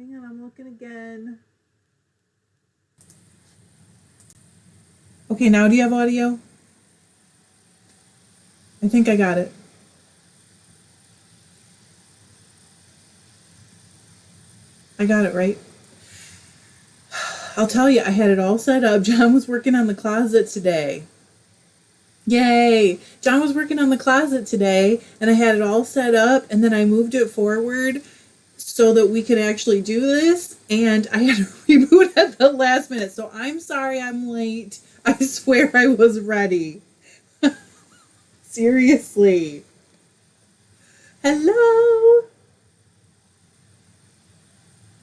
Hang on, I'm looking again. Okay, now do you have audio? I think I got it. I got it right. I'll tell you, I had it all set up. John was working on the closet today. Yay! John was working on the closet today, and I had it all set up, and then I moved it forward so that we could actually do this, and I had to reboot at the last minute. So I'm sorry I'm late. I swear I was ready. Seriously. Hello.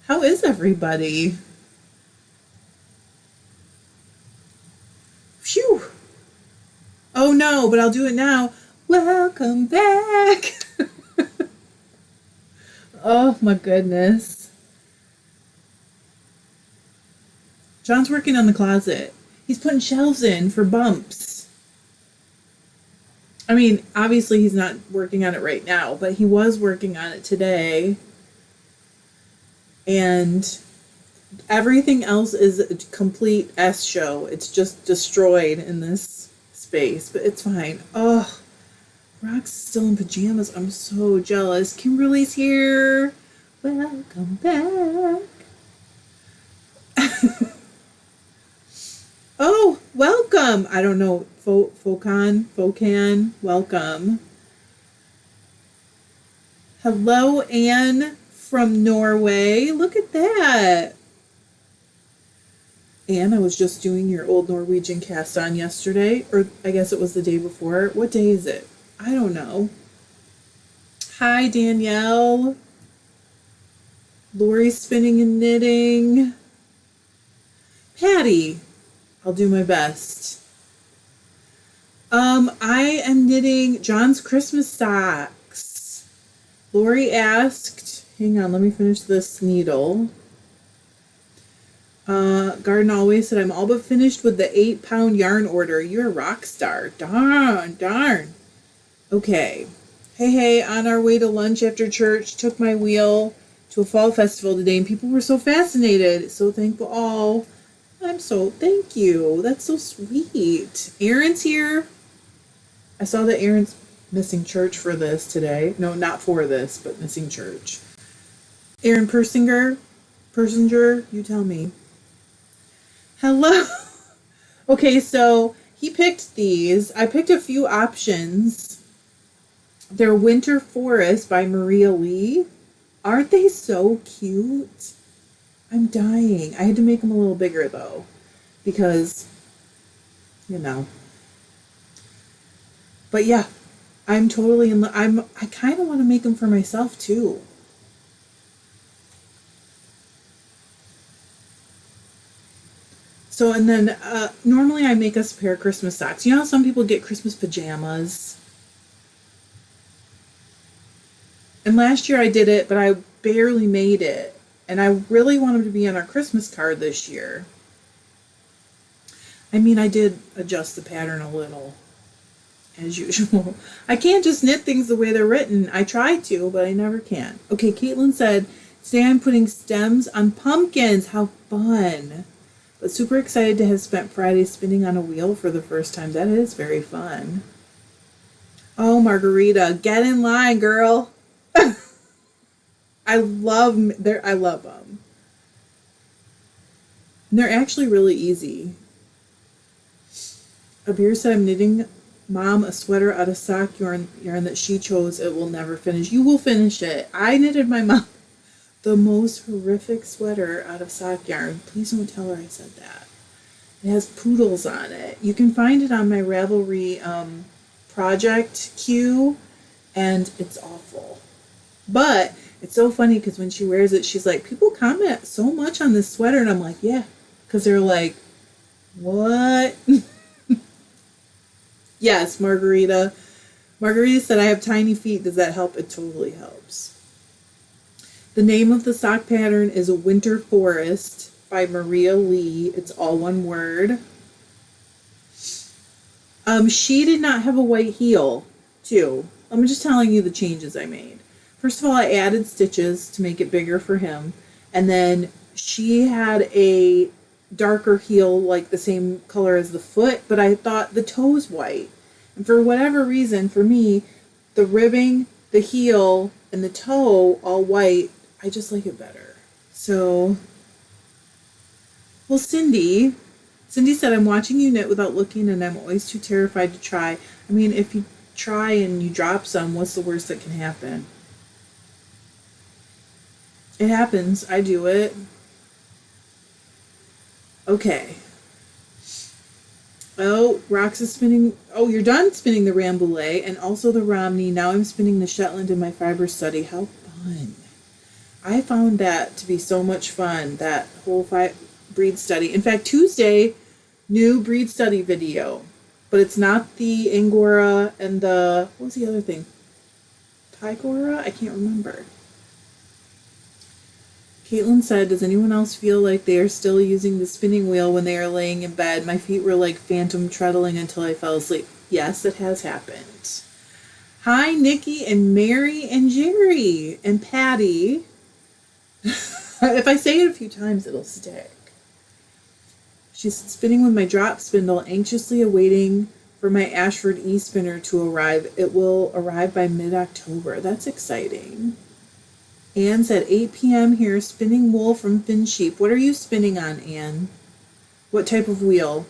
How is everybody? Phew. Oh no, but I'll do it now. Welcome back. Oh my goodness. John's working on the closet. He's putting shelves in for bumps. I mean, obviously he's not working on it right now, but he was working on it today. And everything else is a complete S show. It's just destroyed in this space, but it's fine. Oh, Rock's still in pajamas. I'm so jealous. Kimberly's here. Welcome back. Oh, welcome. I don't know. Focan, welcome. Hello, Anne from Norway. Look at that. Anne, I was just doing your old Norwegian cast on yesterday, or I guess it was the day before. What day is it? I don't know. Hi, Danielle. Lori's spinning and knitting. Patty, I'll do my best. I am knitting John's Christmas socks. Lori asked, hang on, let me finish this needle. Garden Always said, I'm all but finished with the 8-pound yarn order. You're a rock star. Darn. Okay. Hey, on our way to lunch after church, took my wheel to a fall festival today, and people were so fascinated. So thankful. Oh, thank you. That's so sweet. Aaron's here. I saw that Aaron's missing church for this today. No, not for this, but missing church. Aaron Persinger, you tell me. Hello. Okay, so he picked these. I picked a few options. They're Winter Forest by Maria Lee. Aren't they so cute? I'm dying. I had to make them a little bigger though, because, you know. But yeah, I'm totally in. I kind of want to make them for myself too. So, and then normally I make us a pair of Christmas socks. You know how some people get Christmas pajamas? And last year I did it, but I barely made it. And I really want them to be on our Christmas card this year. I mean, I did adjust the pattern a little, as usual. I can't just knit things the way they're written. I try to, but I never can. Okay, Caitlin said, today I'm putting stems on pumpkins. How fun. But super excited to have spent Friday spinning on a wheel for the first time. That is very fun. Oh, Margarita, get in line, girl. I love them. And they're actually really easy. Abir said, I'm knitting Mom a sweater out of sock yarn that she chose. It will never finish. You will finish it. I knitted my mom the most horrific sweater out of sock yarn. Please don't tell her I said that. It has poodles on it. You can find it on my Ravelry project queue, and it's awful. But it's so funny because when she wears it, she's like, people comment so much on this sweater, and I'm like, yeah, because they're like, what? Yes, Margarita. Margarita said, I have tiny feet. Does that help? It totally helps. The name of the sock pattern is Winter Forest by Maria Lee. It's all one word. She did not have a white heel, too. I'm just telling you the changes I made. First of all, I added stitches to make it bigger for him. And then she had a darker heel, like the same color as the foot, but I thought the toe's white. And for whatever reason, for me, the ribbing, the heel, and the toe all white, I just like it better. So, well, Cindy said, I'm watching you knit without looking and I'm always too terrified to try. I mean, if you try and you drop some, what's the worst that can happen? It happens. I do it. Okay. Oh, Rox is spinning. Oh, you're done spinning the Rambouillet and also the Romney. Now I'm spinning the Shetland in my fiber study. How fun. I found that to be so much fun, that whole breed study. In fact, Tuesday, new breed study video. But it's not the Angora and the, what was the other thing? Tigora? I can't remember. Caitlin said, does anyone else feel like they are still using the spinning wheel when they are laying in bed? My feet were like phantom treadling until I fell asleep. Yes, it has happened. Hi, Nikki and Mary and Jerry and Patty. If I say it a few times, it'll stick. She's spinning with my drop spindle, anxiously awaiting for my Ashford e-spinner to arrive. It will arrive by mid-October. That's exciting. Anne's at 8 p.m. here, spinning wool from Fin Sheep. What are you spinning on, Anne? What type of wheel?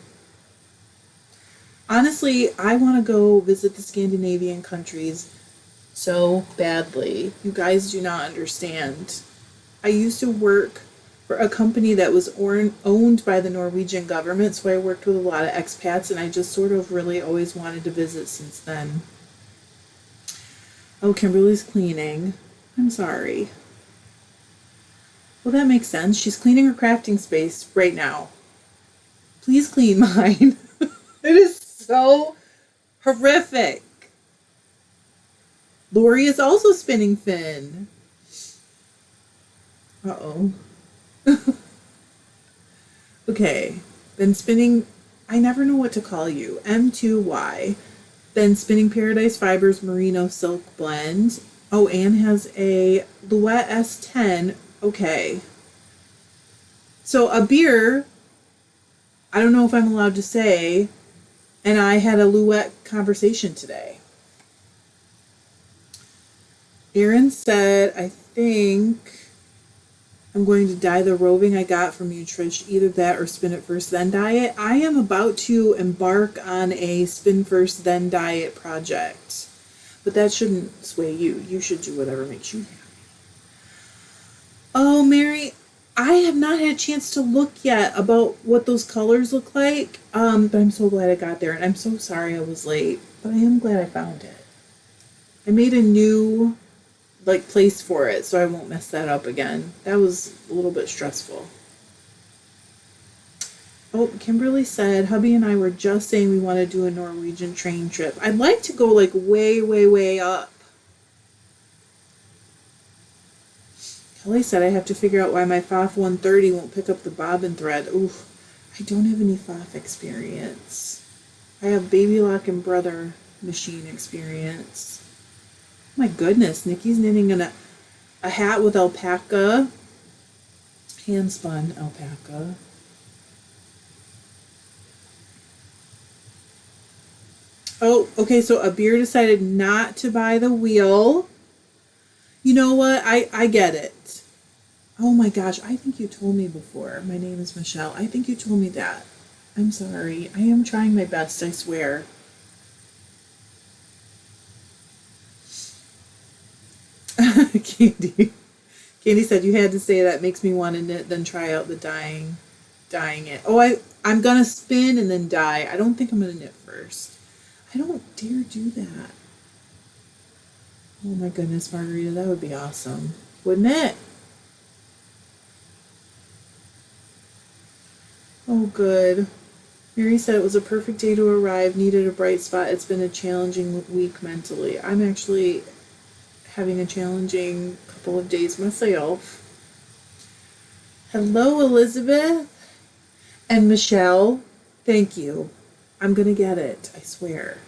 Honestly, I want to go visit the Scandinavian countries so badly. You guys do not understand. I used to work for a company that was owned by the Norwegian government, so I worked with a lot of expats, and I just sort of really always wanted to visit since then. Oh, Kimberly's cleaning. I'm sorry. Well, that makes sense. She's cleaning her crafting space right now. Please clean mine. It is so horrific. Lori is also spinning Finn. Uh-oh. Okay. Then spinning, I never know what to call you. M2Y. Then spinning Paradise Fibers Merino Silk Blend. Oh, Anne has a Louette S10. Okay. So a beer, I don't know if I'm allowed to say, and I had a Louette conversation today. Erin said, I think I'm going to dye the roving I got from you, Trish. Either that or spin it first, then dye it. I am about to embark on a spin first, then dye it project. But that shouldn't sway you. You should do whatever makes you happy. Oh, Mary, I have not had a chance to look yet about what those colors look like. But I'm so glad I got there. And I'm so sorry I was late. But I am glad I found it. I made a new place for it, so I won't mess that up again. That was a little bit stressful. Oh, Kimberly said, hubby and I were just saying we want to do a Norwegian train trip. I'd like to go way, way, way up. Kelly said I have to figure out why my FOF 130 won't pick up the bobbin thread. Oof, I don't have any FOF experience. I have Baby Lock and Brother machine experience. My goodness, Nikki's knitting a hat with alpaca. Hand spun alpaca. Oh, okay, so Abir decided not to buy the wheel. You know what? I get it. Oh my gosh, I think you told me before. My name is Michelle. I think you told me that. I'm sorry. I am trying my best, I swear. Candy said you had to say that makes me want to knit, then try out the dyeing it. Oh, I'm gonna spin and then dye. I don't think I'm gonna knit first. I don't dare do that. Oh my goodness, Margarita, that would be awesome, wouldn't it? Oh, good. Mary said it was a perfect day to arrive, needed a bright spot. It's been a challenging week mentally. I'm actually having a challenging couple of days myself. Hello, Elizabeth and Michelle. Thank you. I'm going to get it, I swear.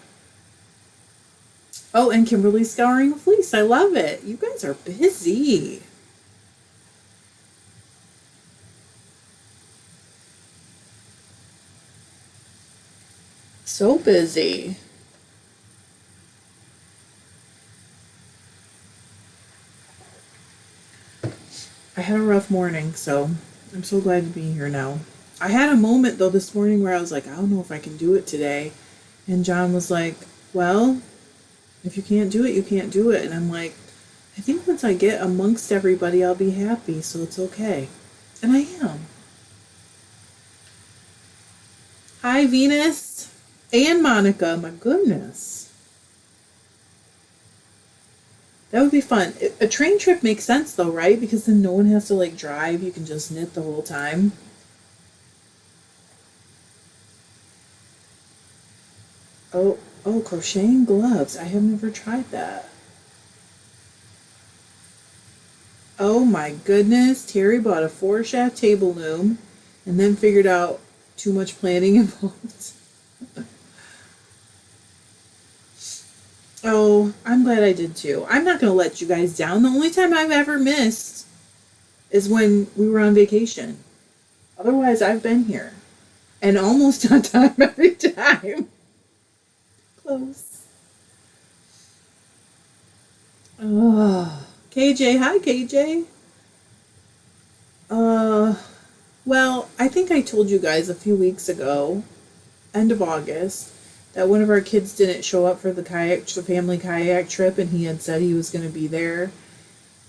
Oh, and Kimberly's scouring a fleece. I love it. You guys are busy. So busy. I had a rough morning, so I'm so glad to be here now. I had a moment though this morning where I was like, I don't know if I can do it today. And John was like, well, if you can't do it, you can't do it. And I'm like, I think once I get amongst everybody, I'll be happy, so it's okay. And I am. Hi, Venus and Monica. My goodness. That would be fun. A train trip makes sense though, right? Because then no one has to like drive. You can just knit the whole time. Oh, crocheting gloves. I have never tried that. Oh my goodness. Terry bought a 4 shaft table loom and then figured out too much planning involved. Oh, I'm glad I did too. I'm not going to let you guys down. The only time I've ever missed is when we were on vacation. Otherwise, I've been here and almost on time every time. Close. Oh, KJ. Hi, KJ. Uh, well, I think I told you guys a few weeks ago, end of August, that one of our kids didn't show up for the family kayak trip, and he had said he was going to be there.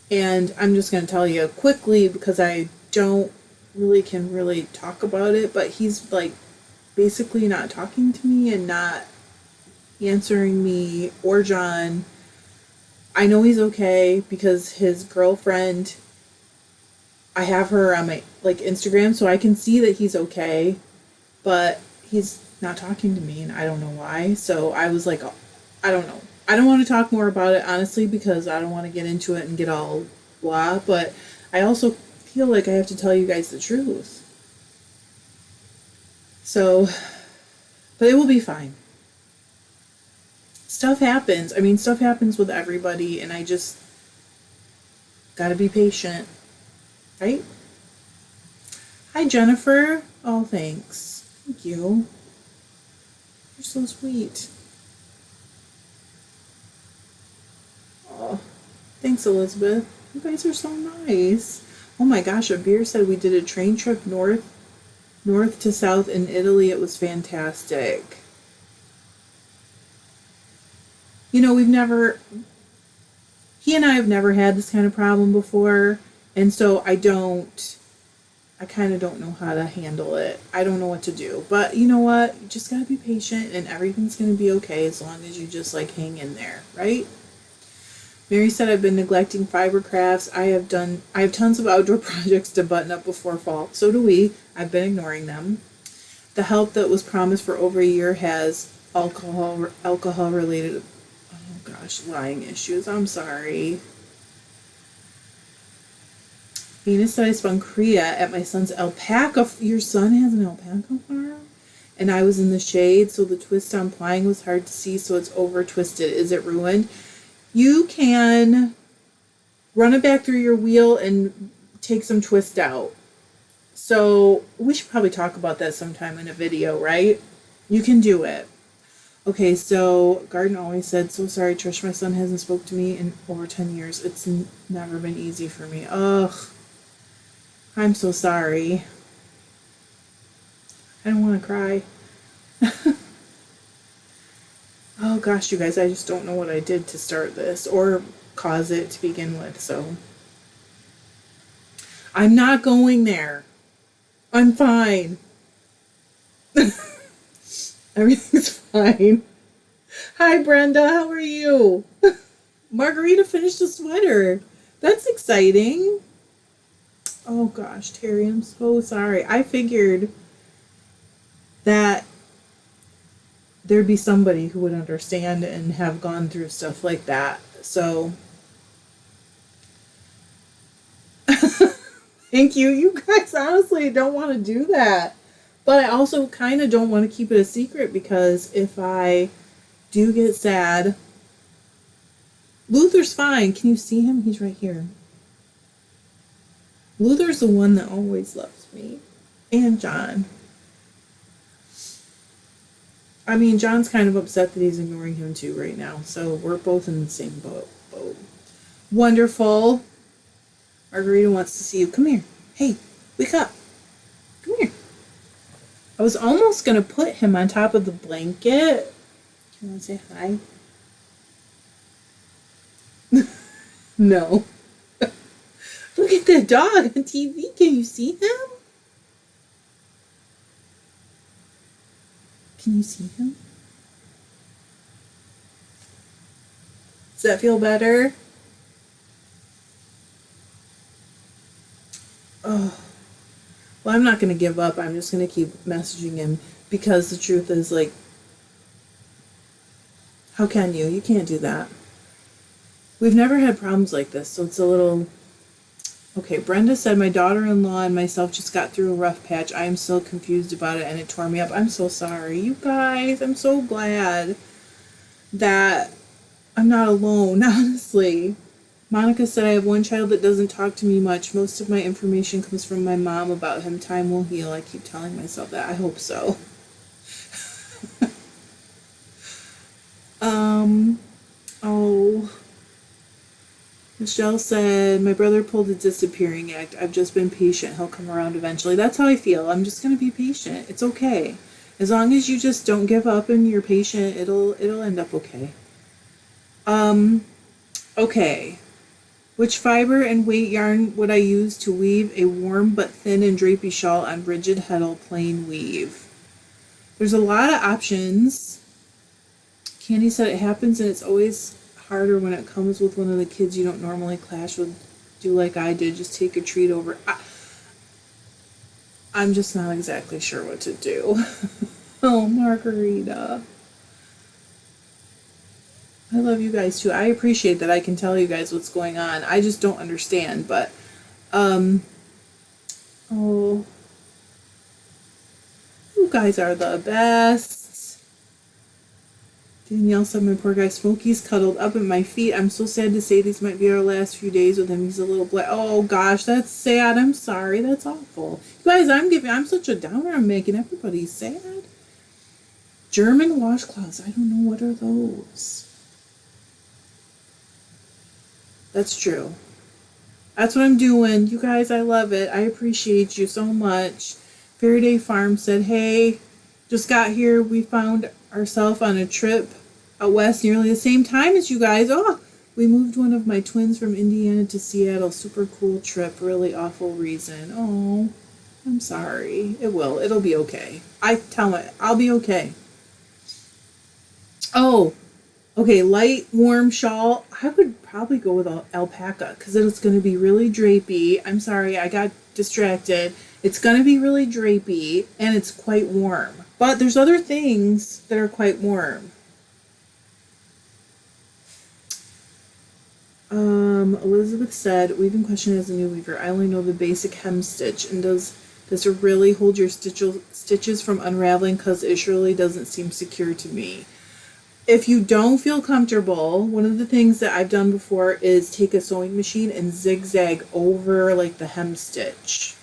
And I'm just going to tell you quickly because I don't really talk about it, but he's like basically not talking to me and not answering me or John. I know he's okay because his girlfriend, I have her on my like Instagram so I can see that he's okay, but he's not talking to me and I don't know why. So I was like, I don't know. I don't want to talk more about it honestly because I don't want to get into it and get all blah, but I also feel like I have to tell you guys the truth. So, but it will be fine. Stuff happens. I mean, stuff happens with everybody and I just got to be patient, right? Hi, Jennifer. Oh, thanks. Thank you. You're so sweet. Oh, thanks, Elizabeth. You guys are so nice. Oh my gosh, a beer said we did a train trip north to south in Italy. It was fantastic. You know, he and I have never had this kind of problem before, and so I kind of don't know how to handle it. I don't know what to do. But you know what? You just gotta be patient and everything's gonna be okay as long as you just like hang in there, right? Mary said I've been neglecting fiber crafts. I have tons of outdoor projects to button up before fall. So do we. I've been ignoring them. The help that was promised for over a year has alcohol related, oh gosh, lying issues. I'm sorry. Venus said I spun Kriya at my son's alpaca. Your son has an alpaca farm? And I was in the shade, so the twist on plying was hard to see, so it's over twisted. Is it ruined? You can run it back through your wheel and take some twist out. So we should probably talk about that sometime in a video, right? You can do it. Okay, so Garden always said, so sorry, Trish, my son hasn't spoke to me in over 10 years. It's never been easy for me. Ugh, I'm so sorry. I don't want to cry. Oh gosh, you guys, I just don't know what I did to start this or cause it to begin with, so. I'm not going there. I'm fine. Everything's fine. Hi, Brenda. How are you? Margarita finished a sweater. That's exciting. Oh gosh, Terry, I'm so sorry. I figured that there'd be somebody who would understand and have gone through stuff like that. So, thank you. You guys honestly don't want to do that. But I also kind of don't want to keep it a secret because if I do get sad, Luther's fine. Can you see him? He's right here. Luther's the one that always loves me. And John. I mean, John's kind of upset that he's ignoring him too right now. So we're both in the same boat. Wonderful. Margarita wants to see you. Come here. Hey, wake up. Come here. I was almost going to put him on top of the blanket. You want to say hi? No. Look at that dog on TV. Can you see him? Can you see him? Does that feel better? Oh. Well, I'm not going to give up. I'm just going to keep messaging him because the truth is, like, how can you? You can't do that. We've never had problems like this, so it's a little. Okay, Brenda said, my daughter-in-law and myself just got through a rough patch. I am still confused about it and it tore me up. I'm so sorry. You guys, I'm so glad that I'm not alone, honestly. Monica said, I have one child that doesn't talk to me much. Most of my information comes from my mom about him. Time will heal. I keep telling myself that. I hope so. Oh. Michelle said, my brother pulled a disappearing act. I've just been patient. He'll come around eventually. That's how I feel. I'm just going to be patient. It's okay. As long as you just don't give up and you're patient, it'll end up okay. Okay. Which fiber and weight yarn would I use to weave a warm but thin and drapey shawl on rigid heddle plain weave? There's a lot of options. Candy said it happens and it's always harder when it comes with one of the kids you don't normally clash with. Do like I did, just take a treat over. I'm just not exactly sure what to do. Oh, Margarita. I love you guys too. I appreciate that I can tell you guys what's going on. I just don't understand, but oh, you guys are the best. Danielle said, my poor guy Smokey's cuddled up at my feet. I'm so sad to say these might be our last few days with him. He's a little black. Oh gosh, that's sad. I'm sorry. That's awful. You guys, I'm such a downer. I'm making everybody sad. German washcloths. I don't know, what are those? That's true. That's what I'm doing. You guys, I love it. I appreciate you so much. Faraday Farm said, hey, just got here. We found ourselves on a trip out west nearly the same time as you guys. Oh, we moved one of my twins from Indiana to Seattle. Super cool trip. Really awful reason. Oh, I'm sorry. It'll be okay. I tell it. I'll be okay. Oh, okay, light, warm shawl. I would probably go with alpaca because it's going to be really drapey. I'm sorry, I got distracted. It's going to be really drapey and it's quite warm. But there's other things that are quite warm. Elizabeth said, weaving question as a new weaver. I only know the basic hem stitch. And does it really hold your stitches from unraveling? Because it surely doesn't seem secure to me. If you don't feel comfortable, one of the things that I've done before is take a sewing machine and zigzag over like the hem stitch.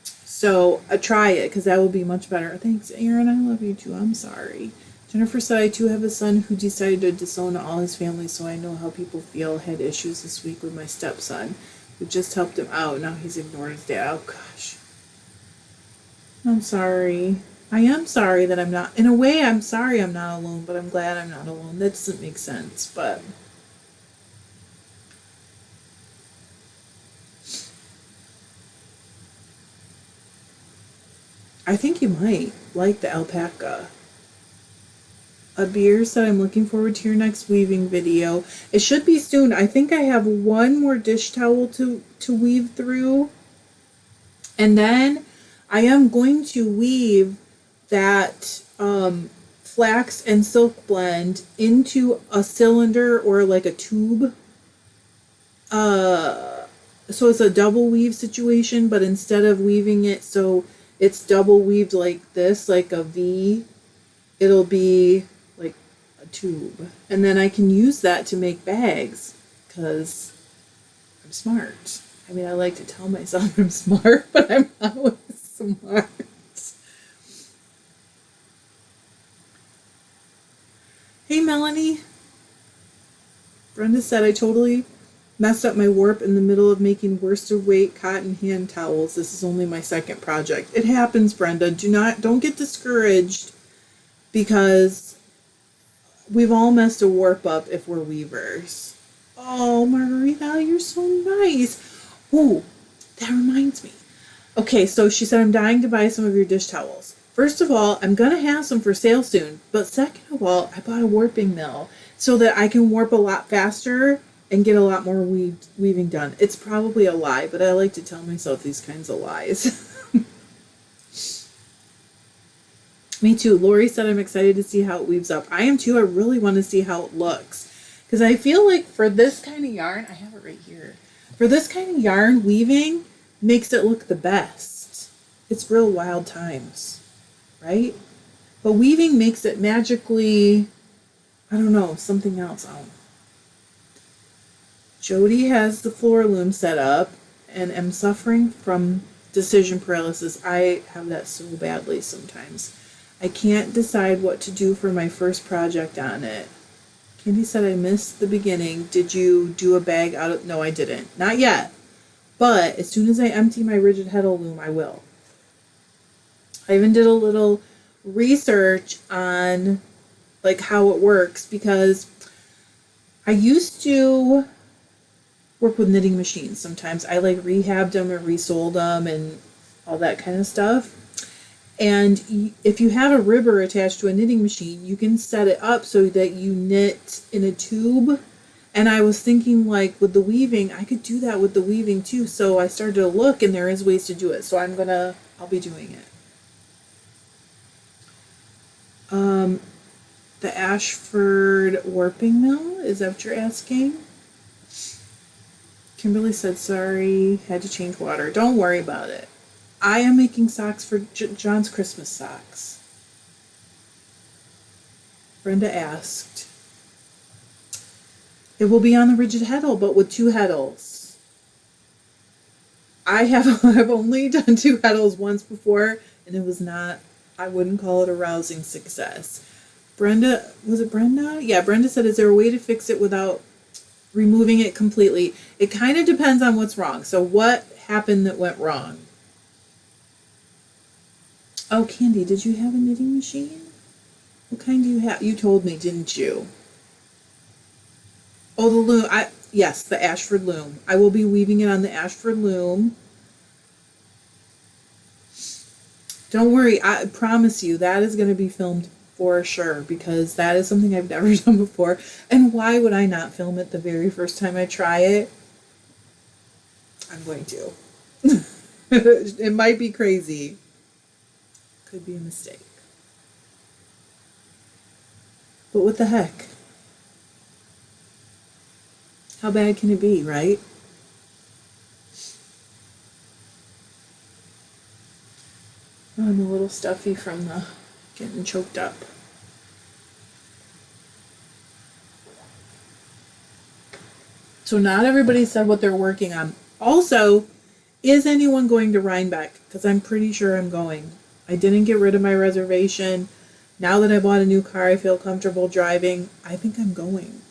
So try it because that will be much better. Thanks, Aaron. I love you too. I'm sorry. Jennifer said, I too have a son who decided to disown all his family, so I know how people feel. Had issues this week with my stepson. We just helped him out. Now he's ignored his dad. Oh, gosh. I'm sorry. I am sorry that I'm not. In a way, I'm sorry I'm not alone, but I'm glad I'm not alone. That doesn't make sense, but. I think you might like the alpaca. Abir said, I'm looking forward to your next weaving video. It should be soon. I think I have one more dish towel to weave through. And then I am going to weave that flax and silk blend into a cylinder or like a tube. So it's a double weave situation, but instead of weaving it so it's double weaved like this, like a V, it'll be like a tube. And then I can use that to make bags because I'm smart. I mean, I like to tell myself I'm smart, but I'm not always smart. Melanie. Brenda said, I totally messed up my warp in the middle of making worsted weight cotton hand towels. This is only my second project. It happens, Brenda. Don't get discouraged, because we've all messed a warp up if we're weavers. Oh, Margarita, you're so nice. Ooh, that reminds me. Okay, so she said, I'm dying to buy some of your dish towels. First of all, I'm going to have some for sale soon. But second of all, I bought a warping mill so that I can warp a lot faster and get a lot more weaving done. It's probably a lie, but I like to tell myself these kinds of lies. Me too. Lori said, I'm excited to see how it weaves up. I am too. I really want to see how it looks. Because I feel like for this kind of yarn, I have it right here. For this kind of yarn, weaving makes it look the best. It's real wild times, right? But weaving makes it magically, I don't know, something else. Jody has the floor loom set up and am suffering from decision paralysis. I have that so badly sometimes. I can't decide what to do for my first project on it. Candy said, I missed the beginning. Did you do a bag out of... No, I didn't. Not yet. But as soon as I empty my rigid heddle loom, I will. I even did a little research on like how it works, because I used to work with knitting machines sometimes. I like rehabbed them or resold them and all that kind of stuff. And if you have a ribber attached to a knitting machine, you can set it up so that you knit in a tube. And I was thinking, like, with the weaving, I could do that with the weaving too. So I started to look, and there is ways to do it. So I'll be doing it. The Ashford warping mill, is that what you're asking? Kimberly said, sorry, had to change water. Don't worry about it. I am making socks for John's Christmas socks. Brenda asked. It will be on the rigid heddle, but with 2 heddles. I've only done 2 heddles once before, and it was not, I wouldn't call it a rousing success. Brenda, was it Brenda? Yeah, Brenda said, is there a way to fix it without removing it completely? It kind of depends on what's wrong. So what happened that went wrong? Oh, Candy, did you have a knitting machine? What kind do you have? You told me, didn't you? Oh, the loom. Yes, the Ashford loom. I will be weaving it on the Ashford loom. Don't worry, I promise you that is going to be filmed for sure, because that is something I've never done before. And why would I not film it the very first time I try it? I'm going to. It might be crazy. Could be a mistake. But what the heck? How bad can it be, right? Oh, I'm a little stuffy from the getting choked up. So not everybody said what they're working on. Also, is anyone going to Rhinebeck? Because I'm pretty sure I'm going. I didn't get rid of my reservation. Now that I bought a new car, I feel comfortable driving. I think I'm going.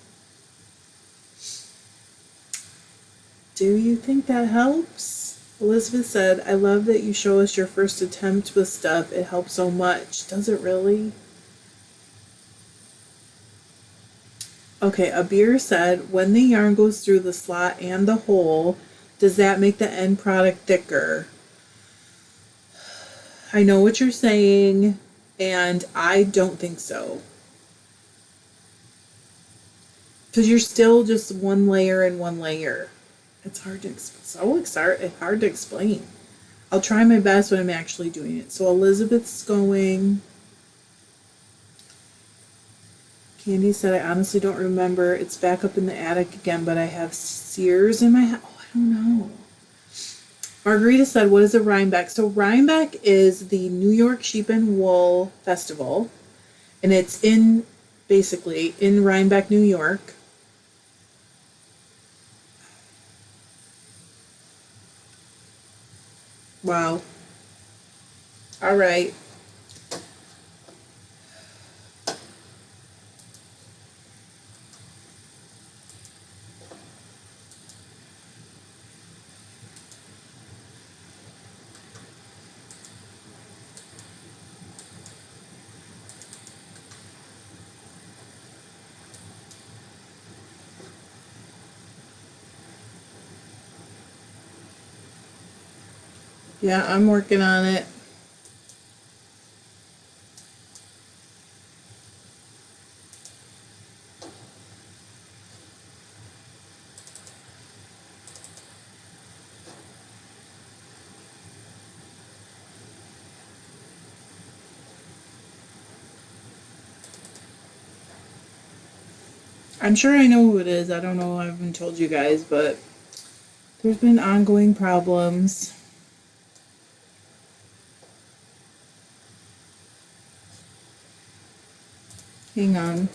Do you think that helps? Elizabeth said, I love that you show us your first attempt with stuff. It helps so much. Does it really? Okay, Abir said, when the yarn goes through the slot and the hole, does that make the end product thicker? I know what you're saying, and I don't think so. Because you're still just one layer and one layer. It's hard to explain. I'll try my best when I'm actually doing it. So Elizabeth's going. Candy said, I honestly don't remember. It's back up in the attic again, but I have Sears in my house. Oh, I don't know. Margarita said, what is a Rhinebeck? So Rhinebeck is the New York Sheep and Wool Festival. And it's basically in Rhinebeck, New York. Wow. All right. Yeah, I'm working on it. I'm sure I know who it is. I don't know. I haven't told you guys, but there's been ongoing problems. Hang on.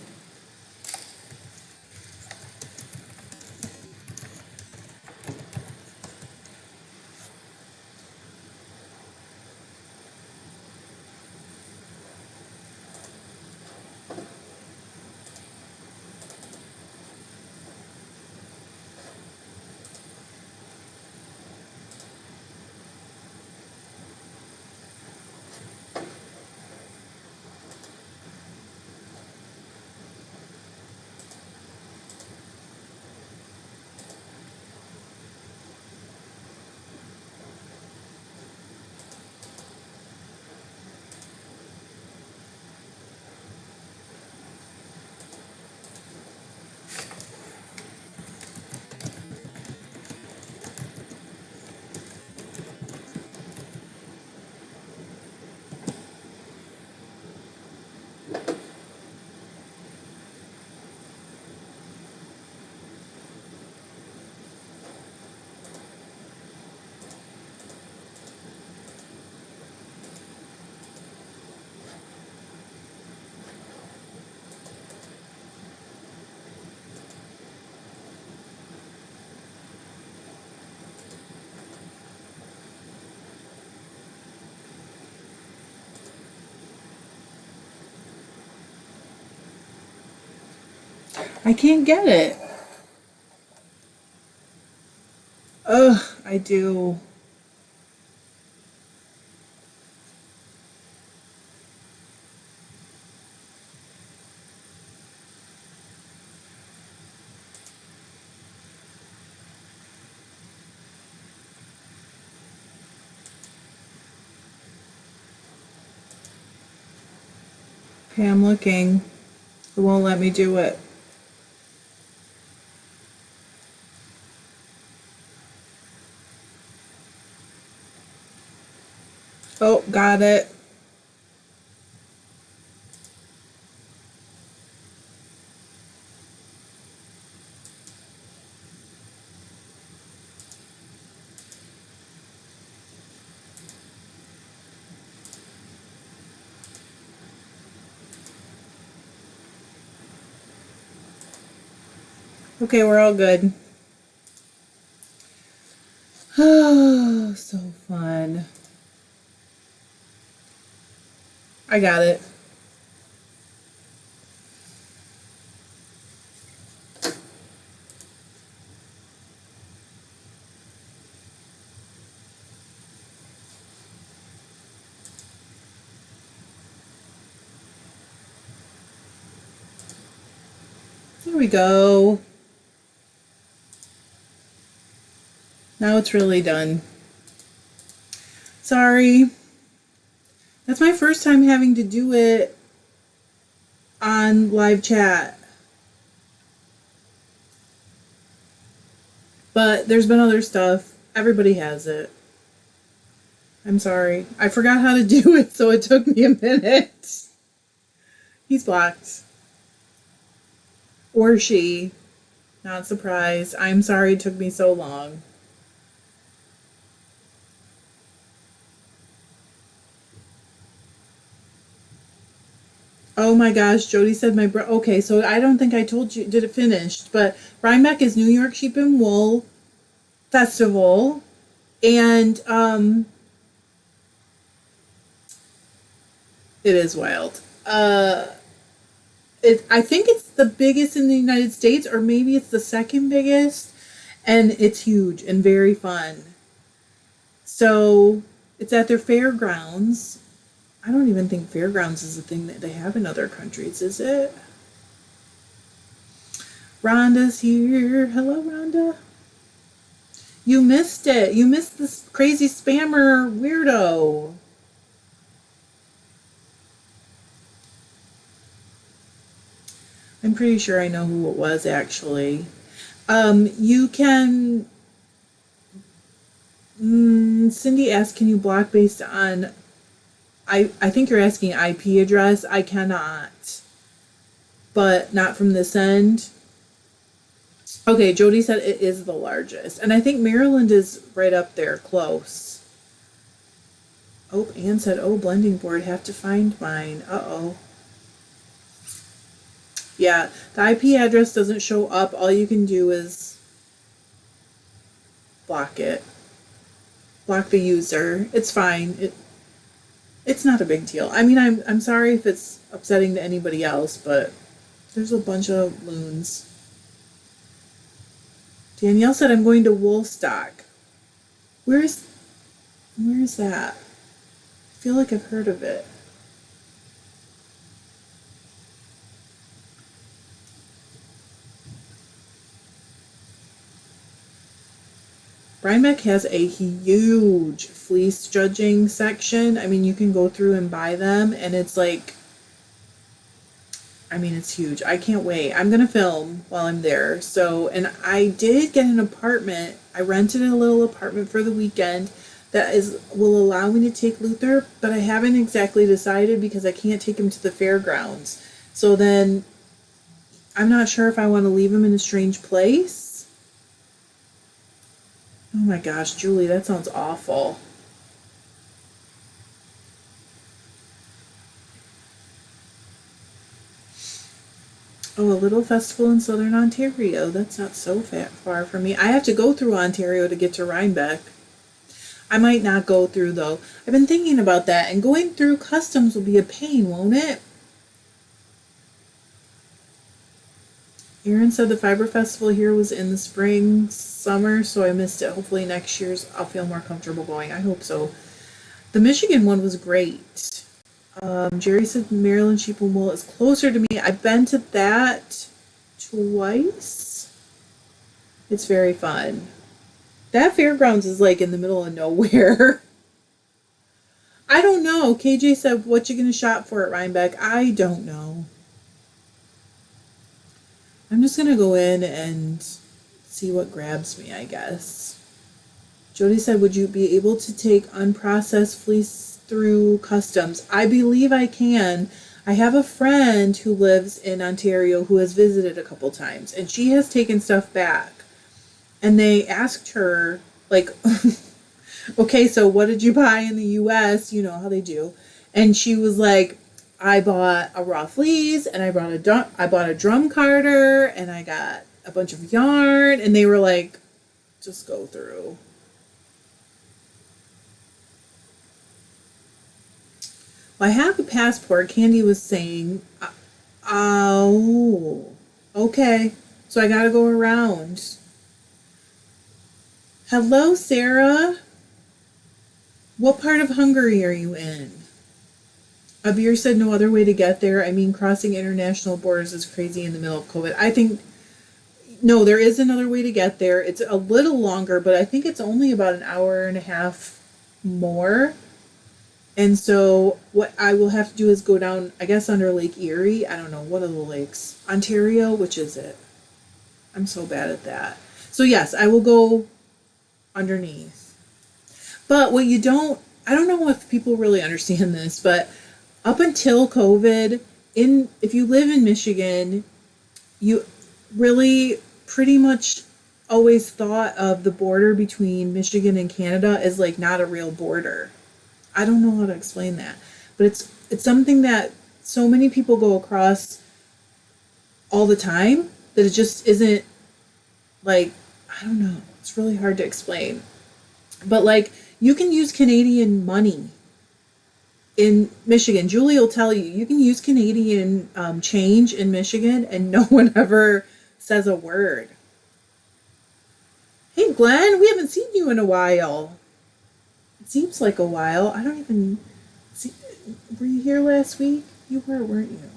I can't get it. Ugh, I do. Okay, I'm looking. It won't let me do it. Oh, got it. Okay, we're all good. Oh, so fun. I got it. There we go. Now it's really done. Sorry. That's my first time having to do it on live chat. But there's been other stuff. Everybody has it. I'm sorry. I forgot how to do it, so it took me a minute. He's blocked. Or she. Not surprised. I'm sorry it took me so long. Oh my gosh, Jody said my okay, so I don't think I told you did it finished, but Rhinebeck is New York Sheep and Wool Festival, and it is wild. I think it's the biggest in the United States, or maybe it's the second biggest, and it's huge and very fun. So it's at their fairgrounds. I don't even think fairgrounds is a thing that they have in other countries, is it? Rhonda's here. Hello, Rhonda. You missed it. You missed this crazy spammer weirdo. I'm pretty sure I know who it was actually. You can. Cindy asked, "Can you block based on?" I think you're asking IP address. I cannot, but not from this end. Okay, Jody said it is the largest, and I think Maryland is right up there, close. Oh, Anne said, "Oh, blending board, have to find mine." Uh oh. Yeah, the IP address doesn't show up. All you can do is block it, block the user. It's fine. It's not a big deal. I mean, I'm sorry if it's upsetting to anybody else, but there's a bunch of loons. Danielle said, "I'm going to Woolstock." Where's where's that? I feel like I've heard of it. Rhinebeck has a huge fleece judging section. I mean, you can go through and buy them, and it's like, I mean, it's huge. I can't wait. I'm going to film while I'm there. So, and I did get an apartment. I rented a little apartment for the weekend that will allow me to take Luther, but I haven't exactly decided because I can't take him to the fairgrounds. So then I'm not sure if I want to leave him in a strange place. Oh my gosh, Julie, that sounds awful. Oh, a little festival in southern Ontario. That's not so far from me. I have to go through Ontario to get to Rhinebeck. I might not go through though. I've been thinking about that, and going through customs will be a pain, won't it? Aaron said the Fiber Festival here was in the spring, summer, so I missed it. Hopefully next year's I'll feel more comfortable going. I hope so. The Michigan one was great. Jerry said Maryland Sheep and Wool is closer to me. I've been to that twice. It's very fun. That fairgrounds is like in the middle of nowhere. I don't know. KJ said, "What you gonna shop for at Rhinebeck?" I don't know. I'm just gonna go in and see what grabs me, I guess. Jody said, "Would you be able to take unprocessed fleece through customs?" I believe I can. I have a friend who lives in Ontario who has visited a couple times, and she has taken stuff back. And they asked her, like, "Okay, so what did you buy in the US?" You know how they do. And she was like, "I bought a raw fleece, and I bought a drum carder, and I got a bunch of yarn." And they were like, "Just go through." Well, I have a passport. Candy was saying, "Oh, okay. So I gotta go around." Hello, Sarah. What part of Hungary are you in? Abir said no other way to get there. I mean, crossing international borders is crazy in the middle of COVID. I think, no, there is another way to get there. It's a little longer, but I think it's only about an hour and a half more. And so what I will have to do is go down, I guess, under Lake Erie. I don't know. What are the lakes? Ontario? Which is it? I'm so bad at that. So yes, I will go underneath. But what you don't, I don't know if people really understand this, but up until COVID, if you live in Michigan, you really pretty much always thought of the border between Michigan and Canada as like not a real border. I don't know how to explain that, but it's something that so many people go across all the time that it just isn't like, I don't know. It's really hard to explain. But like, you can use Canadian money in Michigan. Julie will tell you, you can use Canadian change in Michigan and no one ever says a word. Hey, Glenn, we haven't seen you in a while. It seems like a while. I don't even see. Were you here last week? You were, weren't you?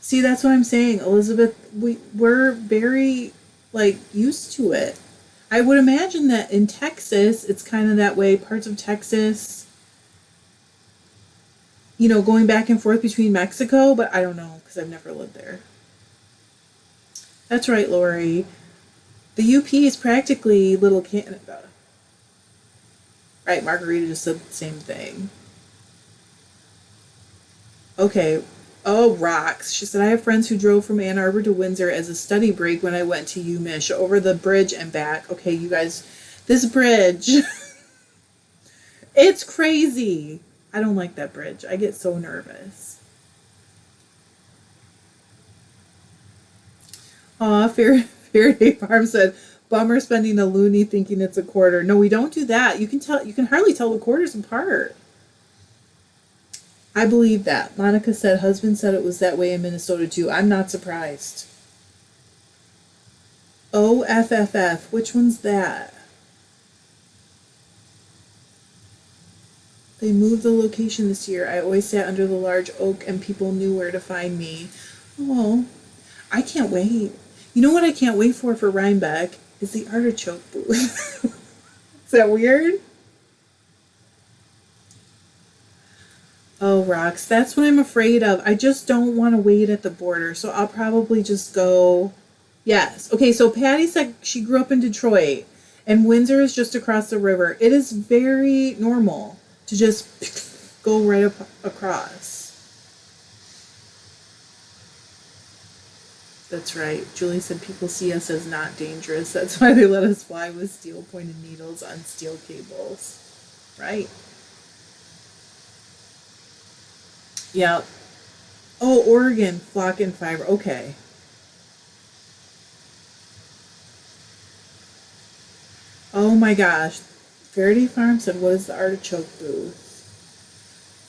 See, that's what I'm saying, Elizabeth. We're very like used to it. I would imagine that in Texas, it's kind of that way. Parts of Texas, going back and forth between Mexico, but I don't know because I've never lived there. That's right, Lori. The UP is practically Little Canada. Right, Margarita just said the same thing. Okay. Oh, rocks. She said, I have friends who drove from Ann Arbor to Windsor as a study break when I went to UMich over the bridge and back. Okay, you guys, this bridge, it's crazy. I don't like that bridge. I get so nervous. Aw, Faraday Farm said, bummer spending a loony thinking it's a quarter. No, we don't do that. You can hardly tell the quarters apart. I believe that. Monica said husband said it was that way in Minnesota too. I'm not surprised. OFFF. Which one's that? They moved the location this year. I always sat under the large oak and people knew where to find me. Oh, I can't wait. You know what I can't wait for Rhinebeck is the artichoke booth. Is that weird? Oh, rocks. That's what I'm afraid of. I just don't want to wait at the border. So I'll probably just go. Yes. Okay, so Patty said she grew up in Detroit and Windsor is just across the river. It is very normal to just go right across. That's right. Julie said people see us as not dangerous. That's why they let us fly with steel pointed needles on steel cables. Right. Yeah. Oh, Oregon, flock and fiber. Okay. Oh my gosh. Faraday Farm said, what is the artichoke booth?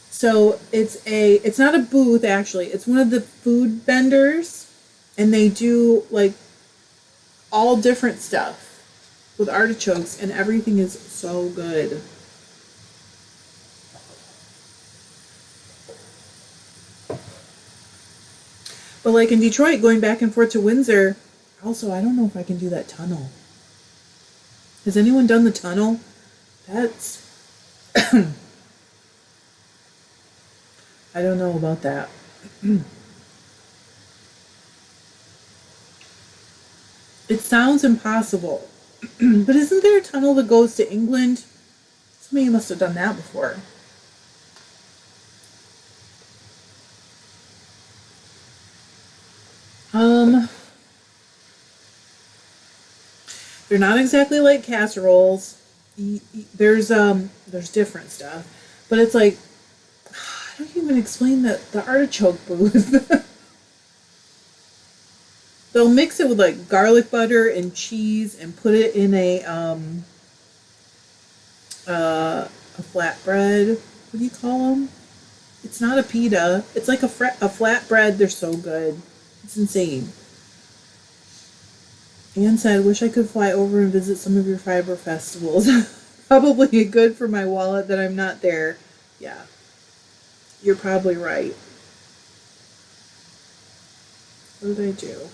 So it's not a booth actually. It's one of the food vendors and they do like all different stuff with artichokes and everything is so good. But like in Detroit, going back and forth to Windsor, also, I don't know if I can do that tunnel. Has anyone done the tunnel? That's... I don't know about that. It sounds impossible. But isn't there a tunnel that goes to England? Somebody must have done that before. They're not exactly like casseroles. There's different stuff, but it's like I don't even explain the artichoke booth. They'll mix it with like garlic butter and cheese and put it in a flatbread. What do you call them? It's not a pita. It's like a flatbread. They're so good. It's insane. Anne said, wish I could fly over and visit some of your fiber festivals. Probably good for my wallet that I'm not there. Yeah. You're probably right. What did I do?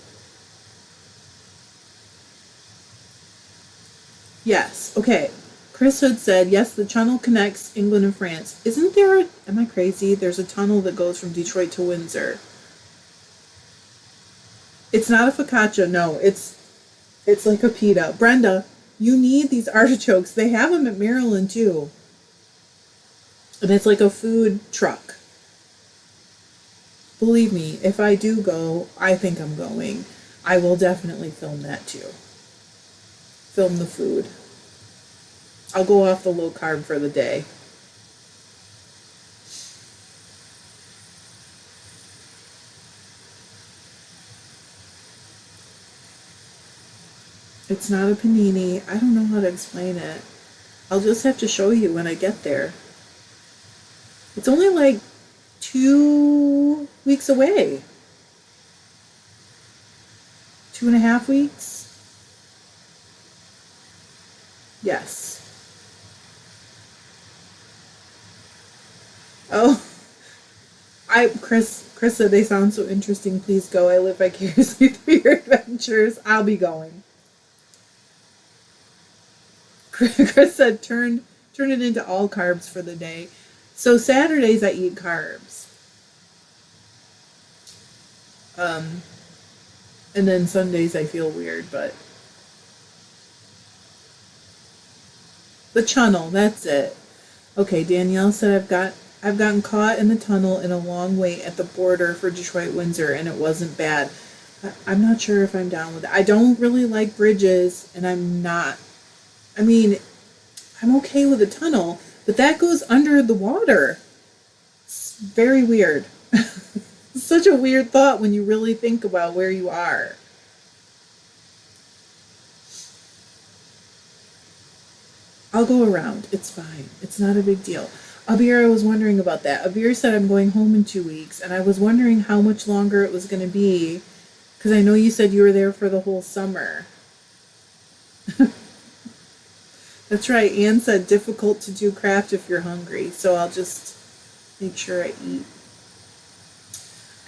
Yes. Okay. Chris Hood said, yes, the tunnel connects England and France. Isn't there am I crazy? There's a tunnel that goes from Detroit to Windsor. It's not a focaccia. No, it's like a pita. Brenda, you need these artichokes. They have them at Maryland too. And it's like a food truck. Believe me, if I do go, I think I'm going. I will definitely film that too. Film the food. I'll go off the low carb for the day. It's not a panini. I don't know how to explain it. I'll just have to show you when I get there. It's only like 2 weeks away. 2.5 weeks. Yes. Oh, Chris said they sound so interesting. Please go. I live vicariously through your adventures. I'll be going. Chris said turn it into all carbs for the day. So Saturdays I eat carbs. Um, and then Sundays I feel weird, but the channel, that's it. Okay, Danielle said I've gotten caught in the tunnel in a long wait at the border for Detroit Windsor and it wasn't bad. I'm not sure if I'm down with it. I don't really like bridges and I'm not. I mean, I'm okay with a tunnel, but that goes under the water. It's very weird. It's such a weird thought when you really think about where you are. I'll go around. It's fine. It's not a big deal. Abir, I was wondering about that. Abir said I'm going home in 2 weeks, and I was wondering how much longer it was going to be, because I know you said you were there for the whole summer. That's right. Anne said difficult to do craft if you're hungry, so I'll just make sure I eat.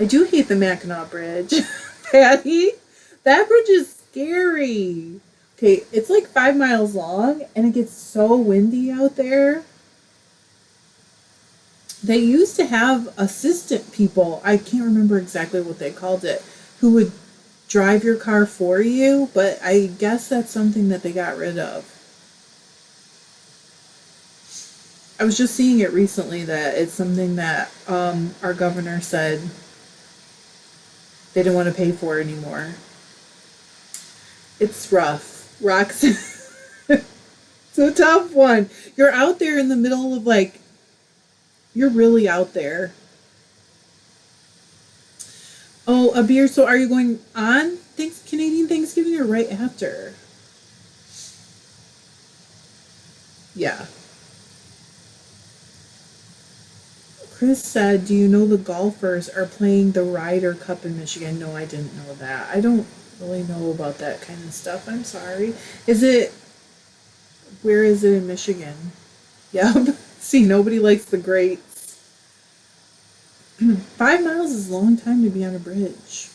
I do hate the Mackinac Bridge, Patty. That bridge is scary. Okay, it's like 5 miles long, and it gets so windy out there. They used to have assistant people, I can't remember exactly what they called it, who would drive your car for you, but I guess that's something that they got rid of. I was just seeing it recently that it's something that our governor said they didn't want to pay for anymore. It's rough. Rocks. It's a tough one. You're out there in the middle of you're really out there. Oh, a beer. So are you going on Canadian Thanksgiving or right after? Yeah. Chris said, do you know the golfers are playing the Ryder Cup in Michigan? No, I didn't know that. I don't really know about that kind of stuff. I'm sorry. Where is it in Michigan? Yep. See, nobody likes the greats. 5 miles is a long time to be on a bridge.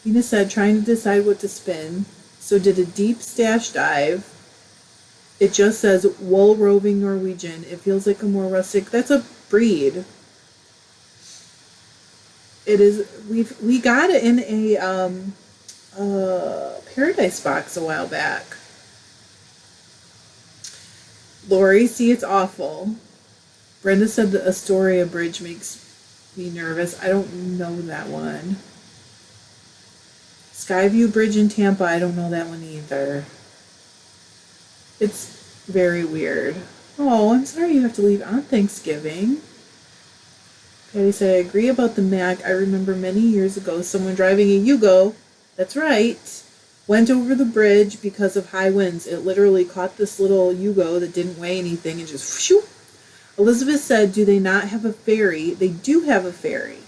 Ina said, trying to decide what to spin. So did a deep stash dive. It just says wool roving Norwegian. It feels like a more rustic. That's a breed. It is. We got it in a Paradise box a while back. Lori, see, it's awful. Brenda said the Astoria Bridge makes me nervous. I don't know that one. Skyview Bridge in Tampa, I don't know that one either. It's very weird. Oh, I'm sorry you have to leave on Thanksgiving. Patty said, I agree about the Mac. I remember many years ago someone driving a Yugo, that's right, went over the bridge because of high winds. It literally caught this little Yugo that didn't weigh anything and just whoosh. Elizabeth said, do they not have a ferry? They do have a ferry.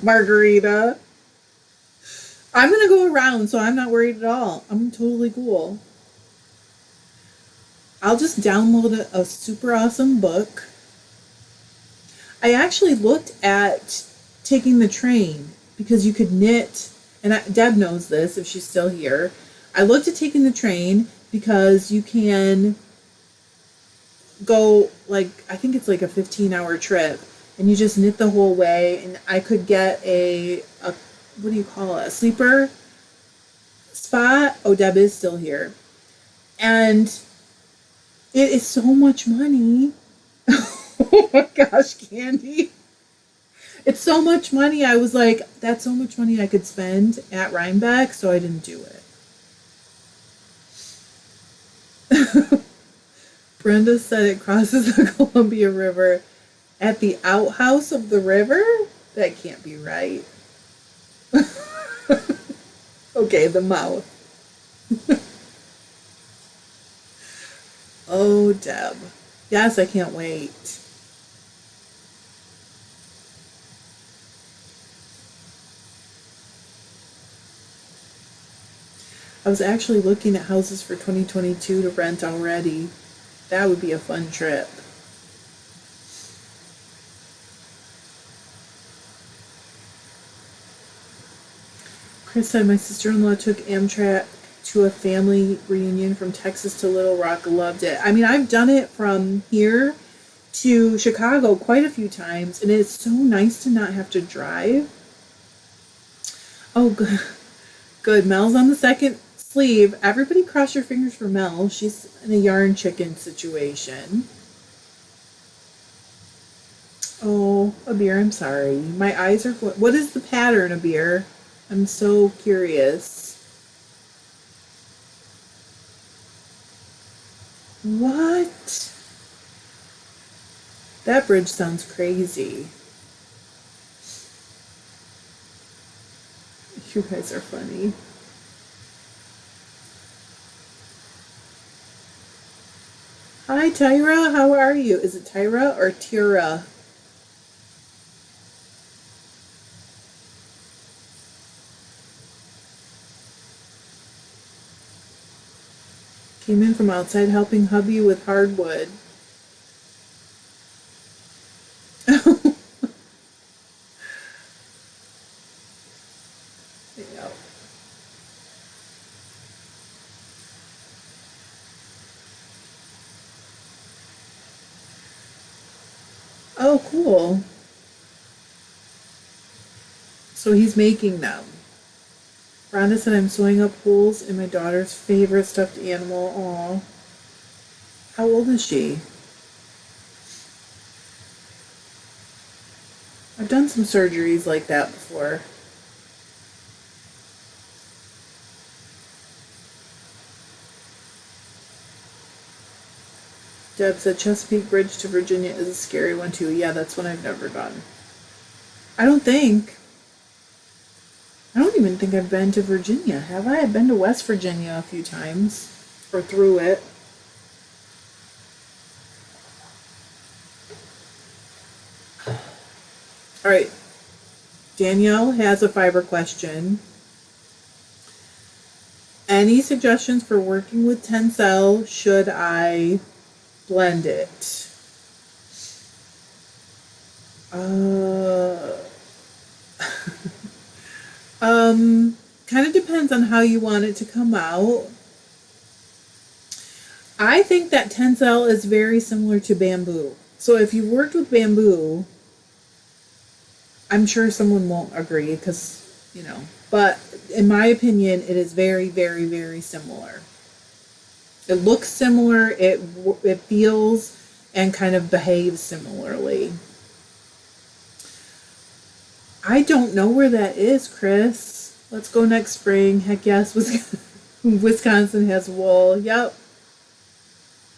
Margarita. I'm going to go around, so I'm not worried at all. I'm totally cool. I'll just download a super awesome book. I actually looked at taking the train because you could knit, and Deb knows this if she's still here. I looked at taking the train because you can go, I think it's like a 15-hour trip, and you just knit the whole way, and I could get a what do you call it, a sleeper spot. Oh, Deb is still here. And it is so much money. Oh my gosh, Candy. It's so much money. I was like, that's so much money I could spend at Rhinebeck, so I didn't do it. Brenda said it crosses the Columbia River at the outhouse of the river? That can't be right. Okay, the mouth. Oh, Deb. Yes, I can't wait. I was actually looking at houses for 2022 to rent already. That would be a fun trip. Chris said my sister-in-law took Amtrak to a family reunion from Texas to Little Rock. Loved it. I mean, I've done it from here to Chicago quite a few times, and it's so nice to not have to drive. Oh, good. Good. Mel's on the second sleeve. Everybody cross your fingers for Mel. She's in a yarn chicken situation. Oh, Abir, I'm sorry. My eyes are. What is the pattern, Abir? I'm so curious. What? That bridge sounds crazy. You guys are funny. Hi, Tyra. How are you? Is it Tyra or Tyra? Came in from outside helping hubby with hardwood. Yeah. Oh, cool. So he's making them. Rhonda said I'm sewing up holes in my daughter's favorite stuffed animal. Aw. How old is she? I've done some surgeries like that before. Deb said Chesapeake Bridge to Virginia is a scary one too. Yeah, that's one I've never done. I don't think. I don't even think I've been to Virginia. Have I? I've been to West Virginia a few times. Or through it. All right. Danielle has a fiber question. Any suggestions for working with Tencel? Should I blend it? Uh, kind of depends on how you want it to come out. I think that Tencel is very similar to bamboo. So if you've worked with bamboo, I'm sure someone won't agree because, but in my opinion, it is very, very, very similar. It looks similar, it feels and kind of behaves similarly. I don't know where that is, Chris. Let's go next spring. Heck yes, Wisconsin has wool. Yep.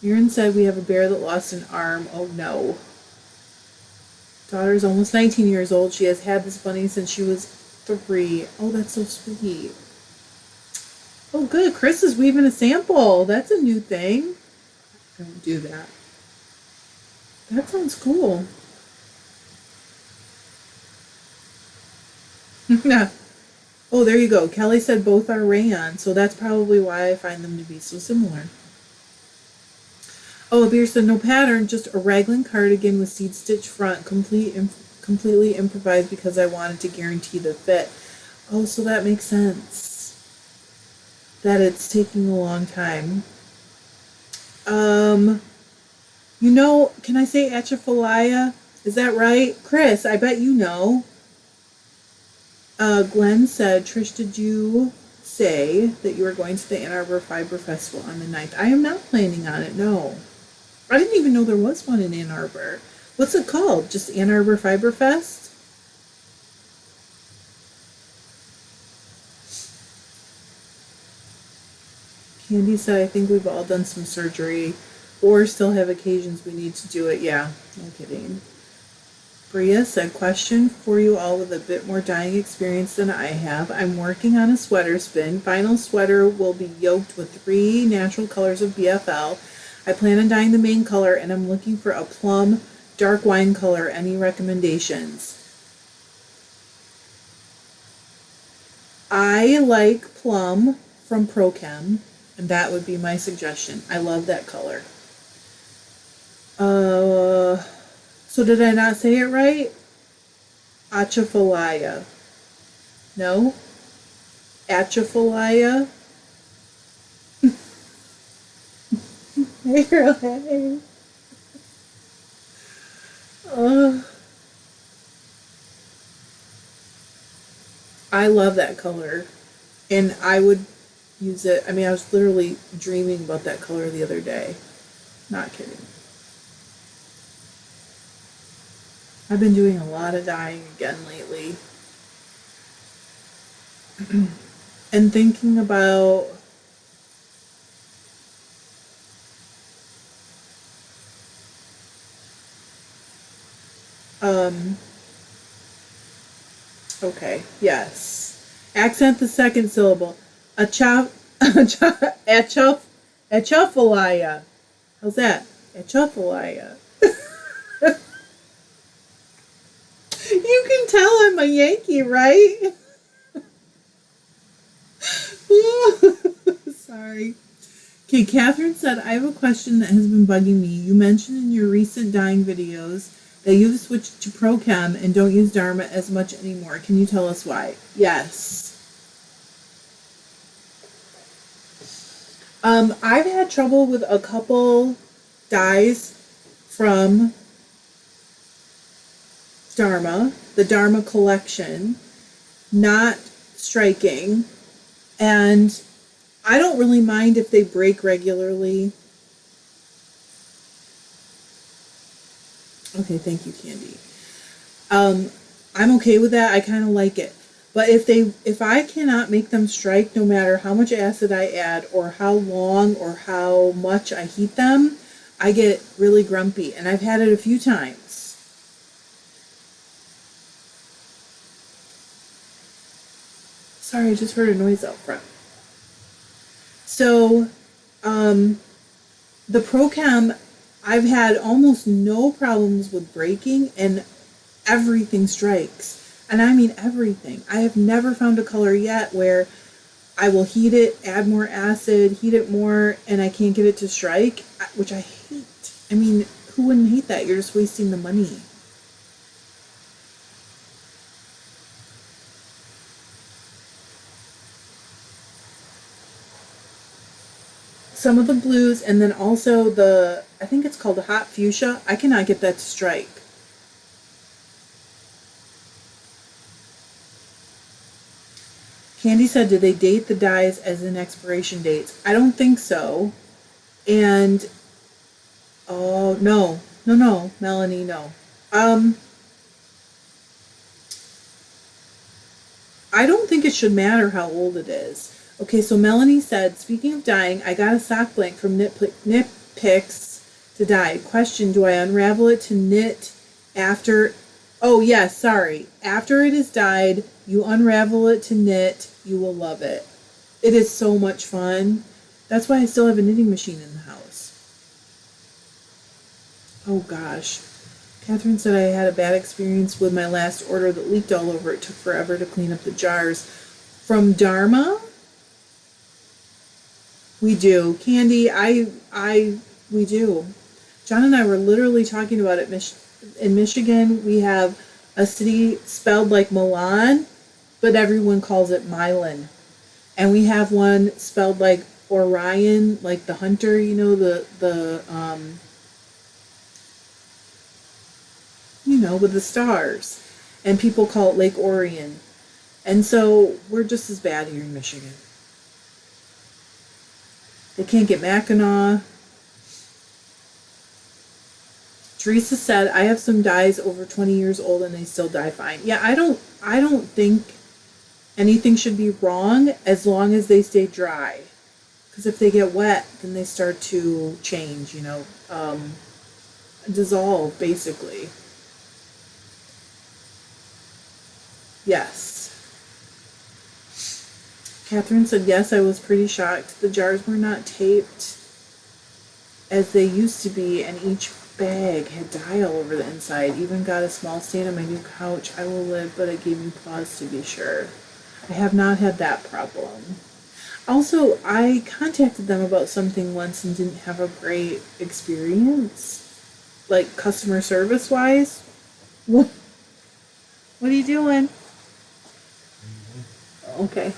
Aaron said we have a bear that lost an arm. Oh no. Daughter's almost 19 years old. She has had this bunny since she was 3. Oh, that's so sweet. Oh, good. Chris is weaving a sample. That's a new thing. Don't do that. That sounds cool. Yeah. Oh, there you go. Kelly said both are rayon, so that's probably why I find them to be so similar. Oh, Abir said no pattern, just a raglan cardigan with seed stitch front, completely improvised because I wanted to guarantee the fit. Oh, so that makes sense. That it's taking a long time. Can I say Atchafalaya? Is that right? Chris, I bet you know. Glenn said, Trish, did you say that you were going to the Ann Arbor Fiber Festival on the 9th? I am not planning on it, no. I didn't even know there was one in Ann Arbor. What's it called? Just Ann Arbor Fiber Fest? Candy said, I think we've all done some surgery or still have occasions we need to do it. Yeah, no kidding. Bria said, question for you all with a bit more dyeing experience than I have. I'm working on a sweater spin. Final sweater will be yoked with 3 natural colors of BFL. I plan on dyeing the main color and I'm looking for a plum dark wine color. Any recommendations? I like plum from Prochem, and that would be my suggestion. I love that color. So did I not say it right? Atchafalaya. No? Atchafalaya. Hey. I love that color. And I would use it. I mean, I was literally dreaming about that color the other day. Not kidding. I've been doing a lot of dyeing again lately. And thinking about okay, yes. Accent the second syllable. Achaf Achafalaya. How's that? Achafalaya. You can tell I'm a Yankee, right? Sorry. Okay, Catherine said, I have a question that has been bugging me. You mentioned in your recent dyeing videos that you've switched to ProChem and don't use Dharma as much anymore. Can you tell us why? Yes. I've had trouble with a couple dyes from Dharma, the Dharma collection, not striking, and I don't really mind if they break regularly. Okay, thank you, Candy. I'm okay with that. I kind of like it. But if I cannot make them strike, no matter how much acid I add or how long or how much I heat them, I get really grumpy. And I've had it a few times. Sorry, I just heard a noise out front. So, the ProChem, I've had almost no problems with breaking, and everything strikes. And I mean everything. I have never found a color yet where I will heat it, add more acid, heat it more, and I can't get it to strike, which I hate. I mean, who wouldn't hate that? You're just wasting the money. Some of the blues, and then also I think it's called the hot fuchsia, I cannot get that to strike. Candy said, do they date the dyes as in expiration dates? I don't think so. And, oh, no, Melanie, no. I don't think it should matter how old it is. Okay, so Melanie said, speaking of dyeing, I got a sock blank from Knit Picks to dye. Question, do I unravel it to knit after? Oh, yes, sorry. After it is dyed, you unravel it to knit. You will love it. It is so much fun. That's why I still have a knitting machine in the house. Oh, gosh. Catherine said I had a bad experience with my last order that leaked all over. It took forever to clean up the jars. From Dharma? We do. Candy, we do. John and I were literally talking about it. In Michigan, we have a city spelled like Milan, but everyone calls it Milan. And we have one spelled like Orion, like the hunter, with the stars. And people call it Lake Orion. And so we're just as bad here in Michigan. They can't get Mackinac. Teresa said, I have some dyes over 20 years old and they still dye fine. Yeah, I don't think anything should be wrong as long as they stay dry. Because if they get wet, then they start to change, dissolve, basically. Yes. Catherine said, yes, I was pretty shocked. The jars were not taped as they used to be, and each bag had dye all over the inside. Even got a small stain on my new couch. I will live, but it gave me pause to be sure. I have not had that problem. Also, I contacted them about something once and didn't have a great experience, like customer service wise. What are you doing? Okay.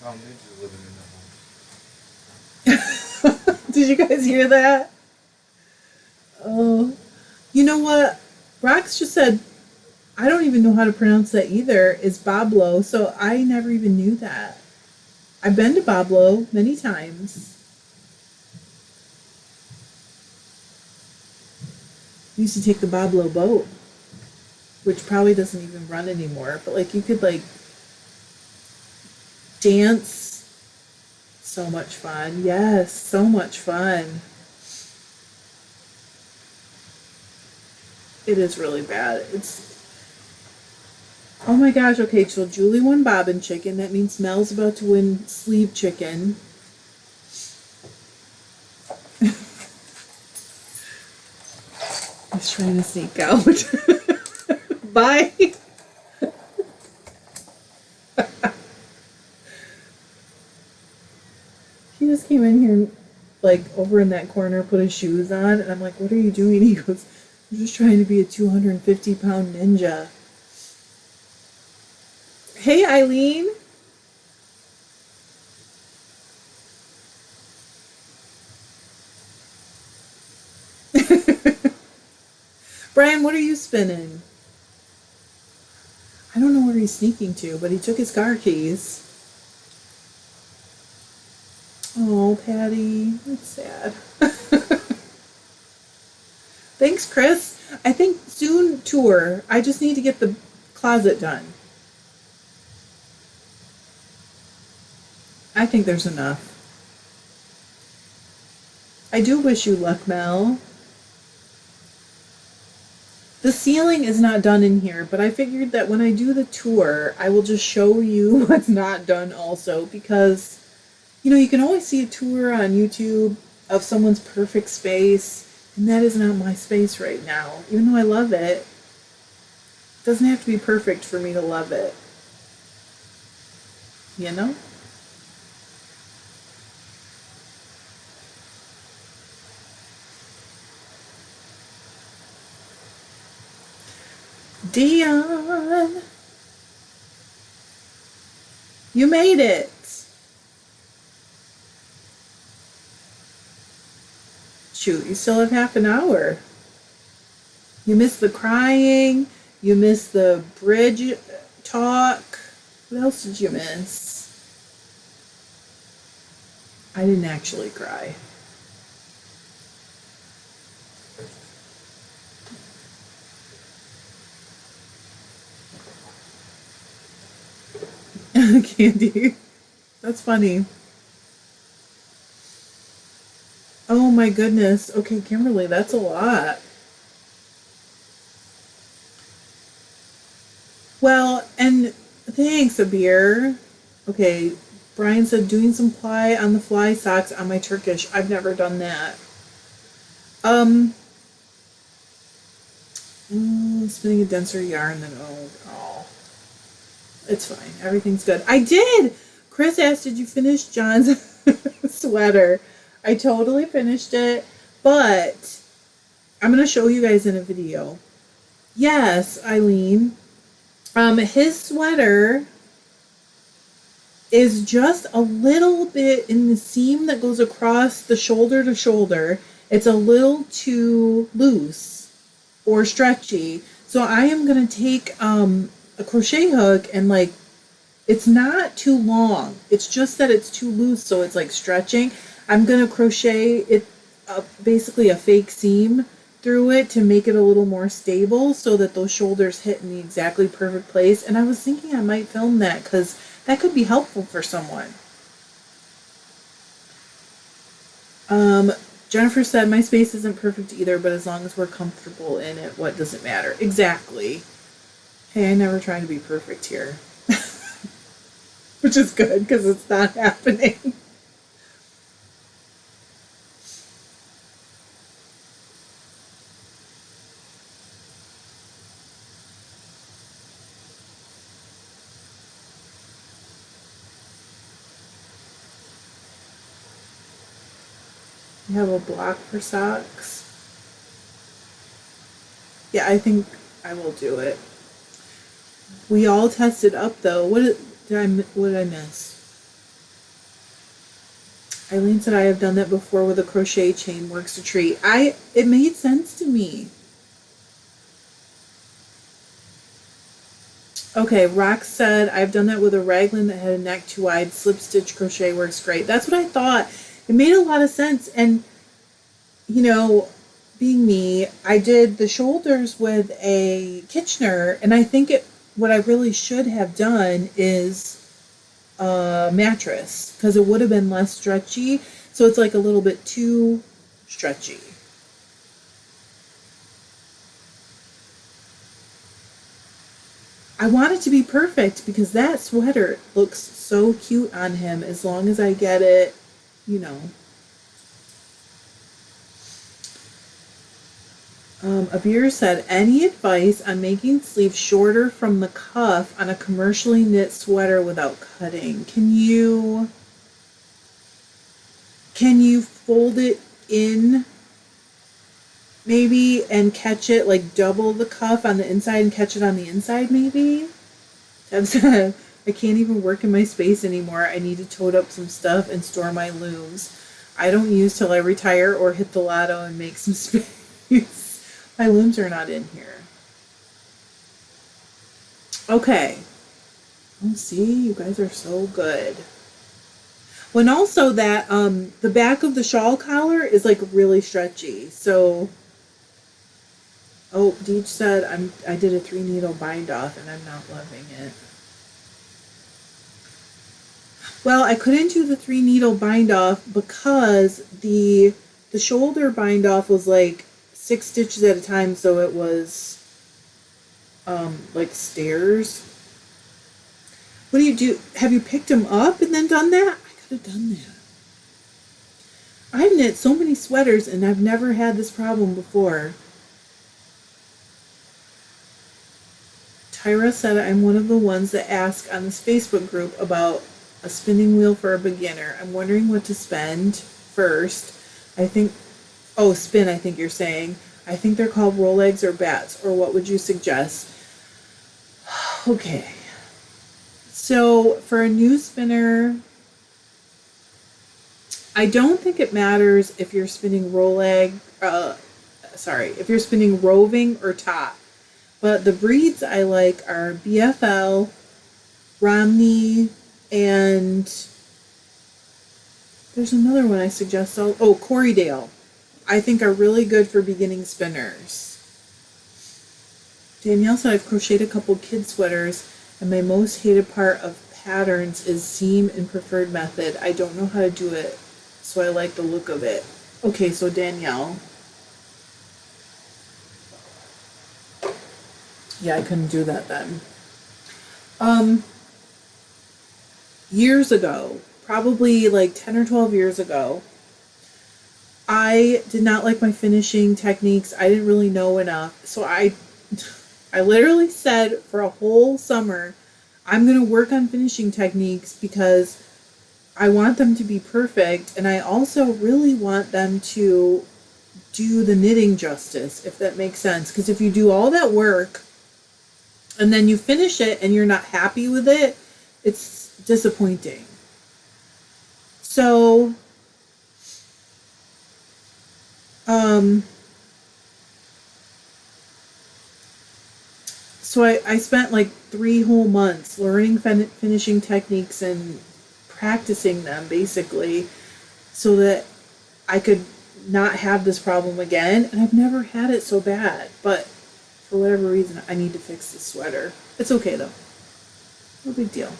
pound ninja living in the house. Did you guys hear that? Oh, you know what? Rox just said, I don't even know how to pronounce that either, is Bablo, so I never even knew that. I've been to Bablo many times. I used to take the Bablo boat, which probably doesn't even run anymore, but like you could like dance. So much fun. Yes, so much fun. It is really bad. Oh my gosh, okay, so Julie won bobbin chicken. That means Mel's about to win sleeve chicken. He's trying to sneak out. Bye. He just came in here, like, over in that corner, put his shoes on, and I'm like, what are you doing? He goes, I'm just trying to be a 250-pound ninja. Hey, Eileen. Brian, what are you spinning? I don't know where he's sneaking to, but he took his car keys. Oh, Patty, that's sad. Thanks, Chris. I think soon tour. I just need to get the closet done. I think there's enough. I do wish you luck, Mel. The ceiling is not done in here, but I figured that when I do the tour, I will just show you what's not done also, because, you know, you can always see a tour on YouTube of someone's perfect space, and that is not my space right now. Even though I love it, it doesn't have to be perfect for me to love it. You know? Dion, you made it. Shoot, you still have half an hour. You missed the crying. You missed the bridge talk. What else did you miss? I didn't actually cry. Candy. That's funny. Oh my goodness. Okay, Kimberly, that's a lot. Well, and thanks, Abir. Okay, Brian said doing some ply on the fly socks on my Turkish. I've never done that. Um, spinning a denser yarn than oh, it's fine. Everything's good. I did. Chris asked, "Did you finish John's sweater?" I totally finished it, but I'm gonna show you guys in a video. Yes, Eileen. His sweater is just a little bit in the seam that goes across the shoulder to shoulder. It's a little too loose or stretchy. So I am going to take a crochet hook and like, it's not too long. It's just that it's too loose, so it's like stretching. I'm going to crochet it basically a fake seam through it to make it a little more stable so that those shoulders hit in the exactly perfect place. And I was thinking I might film that because that could be helpful for someone. Jennifer said, my space isn't perfect either, but as long as we're comfortable in it, what does it matter? Exactly. Hey, I never try to be perfect here. Which is good because it's not happening. You have a block for socks? Yeah, I think I will do it. We all tested up though. What did I miss? Eileen said, I have done that before with a crochet chain. Works a treat. It made sense to me. Okay, Rox said, I've done that with a raglan that had a neck too wide. Slip stitch crochet works great. That's what I thought. It made a lot of sense. And, you know, being me, I did the shoulders with a Kitchener. And I think what I really should have done is a mattress because it would have been less stretchy. So it's like a little bit too stretchy. I want it to be perfect because that sweater looks so cute on him as long as I get it, you know. Abir said, any advice on making sleeves shorter from the cuff on a commercially knit sweater without cutting? Can you fold it in maybe and catch it, like double the cuff on the inside and catch it on the inside maybe? Deb said, I can't even work in my space anymore. I need to tote up some stuff and store my looms. I don't use till I retire or hit the lotto and make some space. My looms are not in here. Okay. Oh, see, you guys are so good. When also that the back of the shawl collar is like really stretchy. So oh, Deej said I did a 3 needle bind off and I'm not loving it. Well, I couldn't do the 3 needle bind off because the shoulder bind off was like 6 stitches at a time, so it was like stairs. What do you do? Have you picked them up and then done that? I could have done that. I've knit so many sweaters and I've never had this problem before. Tyra said, I'm one of the ones that ask on this Facebook group about a spinning wheel for a beginner. I'm wondering what to spend first. I think you're saying. I think they're called Rolex or bats, or what would you suggest? Okay. So for a new spinner, I don't think it matters if you're spinning if you're spinning roving or top. But the breeds I like are BFL, Romney, and there's another one I suggest. Corriedale. I think are really good for beginning spinners. Danielle said, I've crocheted a couple kid sweaters, and my most hated part of patterns is seam and preferred method. I don't know how to do it, so I like the look of it. Okay, so Danielle. Yeah, I couldn't do that then. Years ago, probably like 10 or 12 years ago, I did not like my finishing techniques. I didn't really know enough. So I literally said for a whole summer, I'm going to work on finishing techniques because I want them to be perfect. And I also really want them to do the knitting justice, if that makes sense. Because if you do all that work and then you finish it and you're not happy with it, it's disappointing. So I spent like 3 whole months learning finishing techniques and practicing them basically so that I could not have this problem again. And I've never had it so bad, but for whatever reason, I need to fix this sweater. It's okay though. No big deal.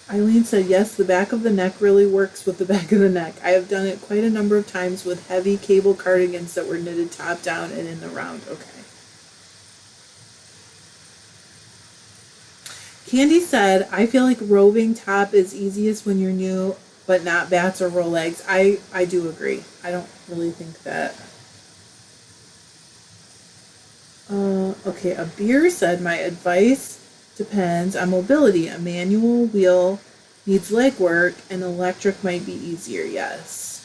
Eileen said, yes, the back of the neck really works with the back of the neck. I have done it quite a number of times with heavy cable cardigans that were knitted top down and in the round. Okay. Candy said, I feel like roving top is easiest when you're new, but not bats or Rolex. I do agree. I don't really think that. Okay, Abir said, my advice depends on mobility. A manual wheel needs leg work, and electric might be easier. Yes.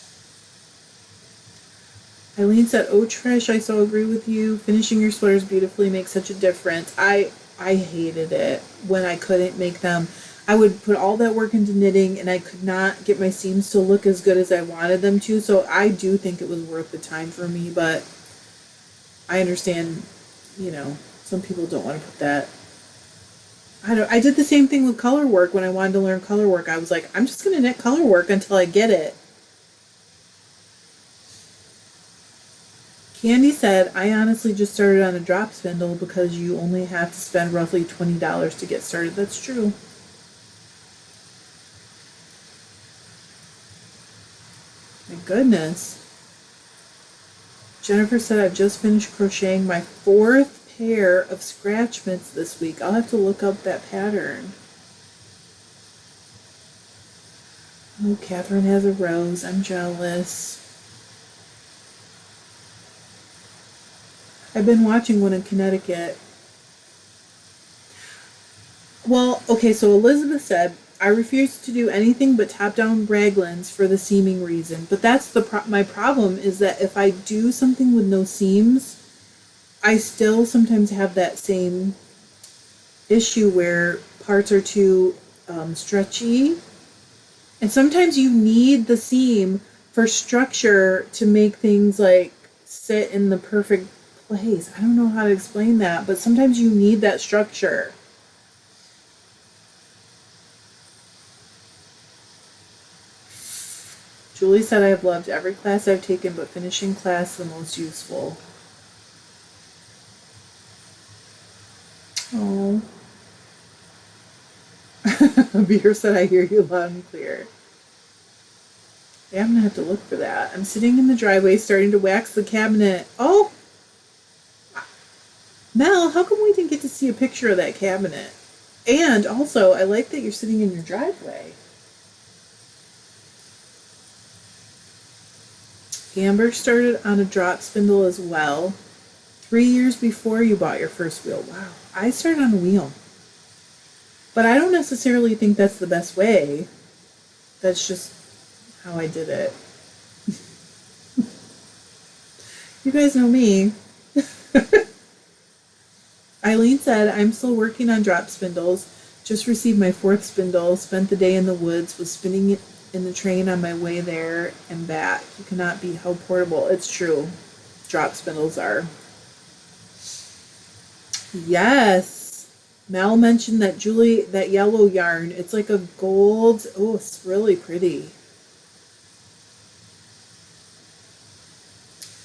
Eileen said, oh Trish, I so agree with you. Finishing your sweaters beautifully makes such a difference. I hated it when I couldn't make them. I would put all that work into knitting and I could not get my seams to look as good as I wanted them to. So I do think it was worth the time for me, but I understand, some people don't want to put that. I did the same thing with color work when I wanted to learn color work. I was like, I'm just going to knit color work until I get it. Candy said, I honestly just started on a drop spindle because you only have to spend roughly $20 to get started. That's true. My goodness. Jennifer said, I've just finished crocheting my 4th pair of scratch mitts this week. I'll have to look up that pattern. Oh, Catherine has a rose. I'm jealous. I've been watching one in Connecticut. Well, okay, so Elizabeth said, I refuse to do anything but top-down raglans for the seaming reason. But that's my problem is that if I do something with no seams, I still sometimes have that same issue where parts are too stretchy. And sometimes you need the seam for structure to make things like sit in the perfect place. I don't know how to explain that, but sometimes you need that structure. Julie said, I have loved every class I've taken, but finishing class the most useful. Oh. Beer said, I hear you loud and clear. Yeah, I'm going to have to look for that. I'm sitting in the driveway starting to wax the cabinet. Oh! Mel, how come we didn't get to see a picture of that cabinet? And also, I like that you're sitting in your driveway. Amber started on a drop spindle as well. 3 years before you bought your first wheel. Wow. I started on a wheel. But I don't necessarily think that's the best way. That's just how I did it. You guys know me. Eileen said, I'm still working on drop spindles. Just received my 4th spindle. Spent the day in the woods. Was spinning it in the train on my way there and back. You cannot beat how portable. It's true. Drop spindles are. Yes. Mel mentioned that Julie, that yellow yarn. It's like a gold. Oh, it's really pretty.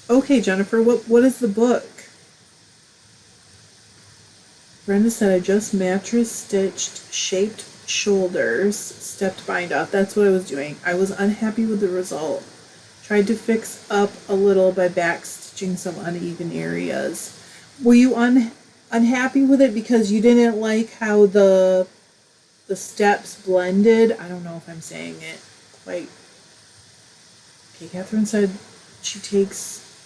Okay, Jennifer, what is the book? Brenda said, I just mattress stitched shaped shoulders, stepped bind off. That's what I was doing. I was unhappy with the result. Tried to fix up a little by back stitching some uneven areas. Were you unhappy with it because you didn't like how the steps blended? I don't know if I'm saying it quite. Okay, Catherine said she takes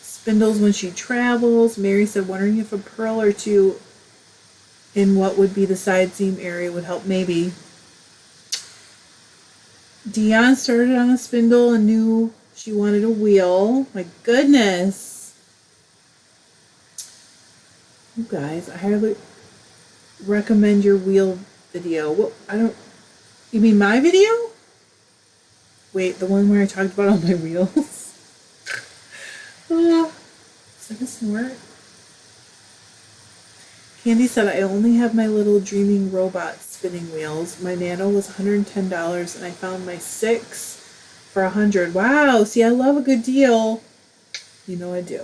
spindles when she travels. Mary said, wondering if a purl or two in what would be the side seam area would help. Maybe. Dion started on a spindle and knew she wanted a wheel. My goodness. You guys, I highly recommend your wheel video. What? You mean my video? Wait, the one where I talked about all my wheels? Is that a snort? Candy said, I only have my little dreaming robot spinning wheels. My Nano was $110 and I found my 6 for $100. Wow, see, I love a good deal. You know I do.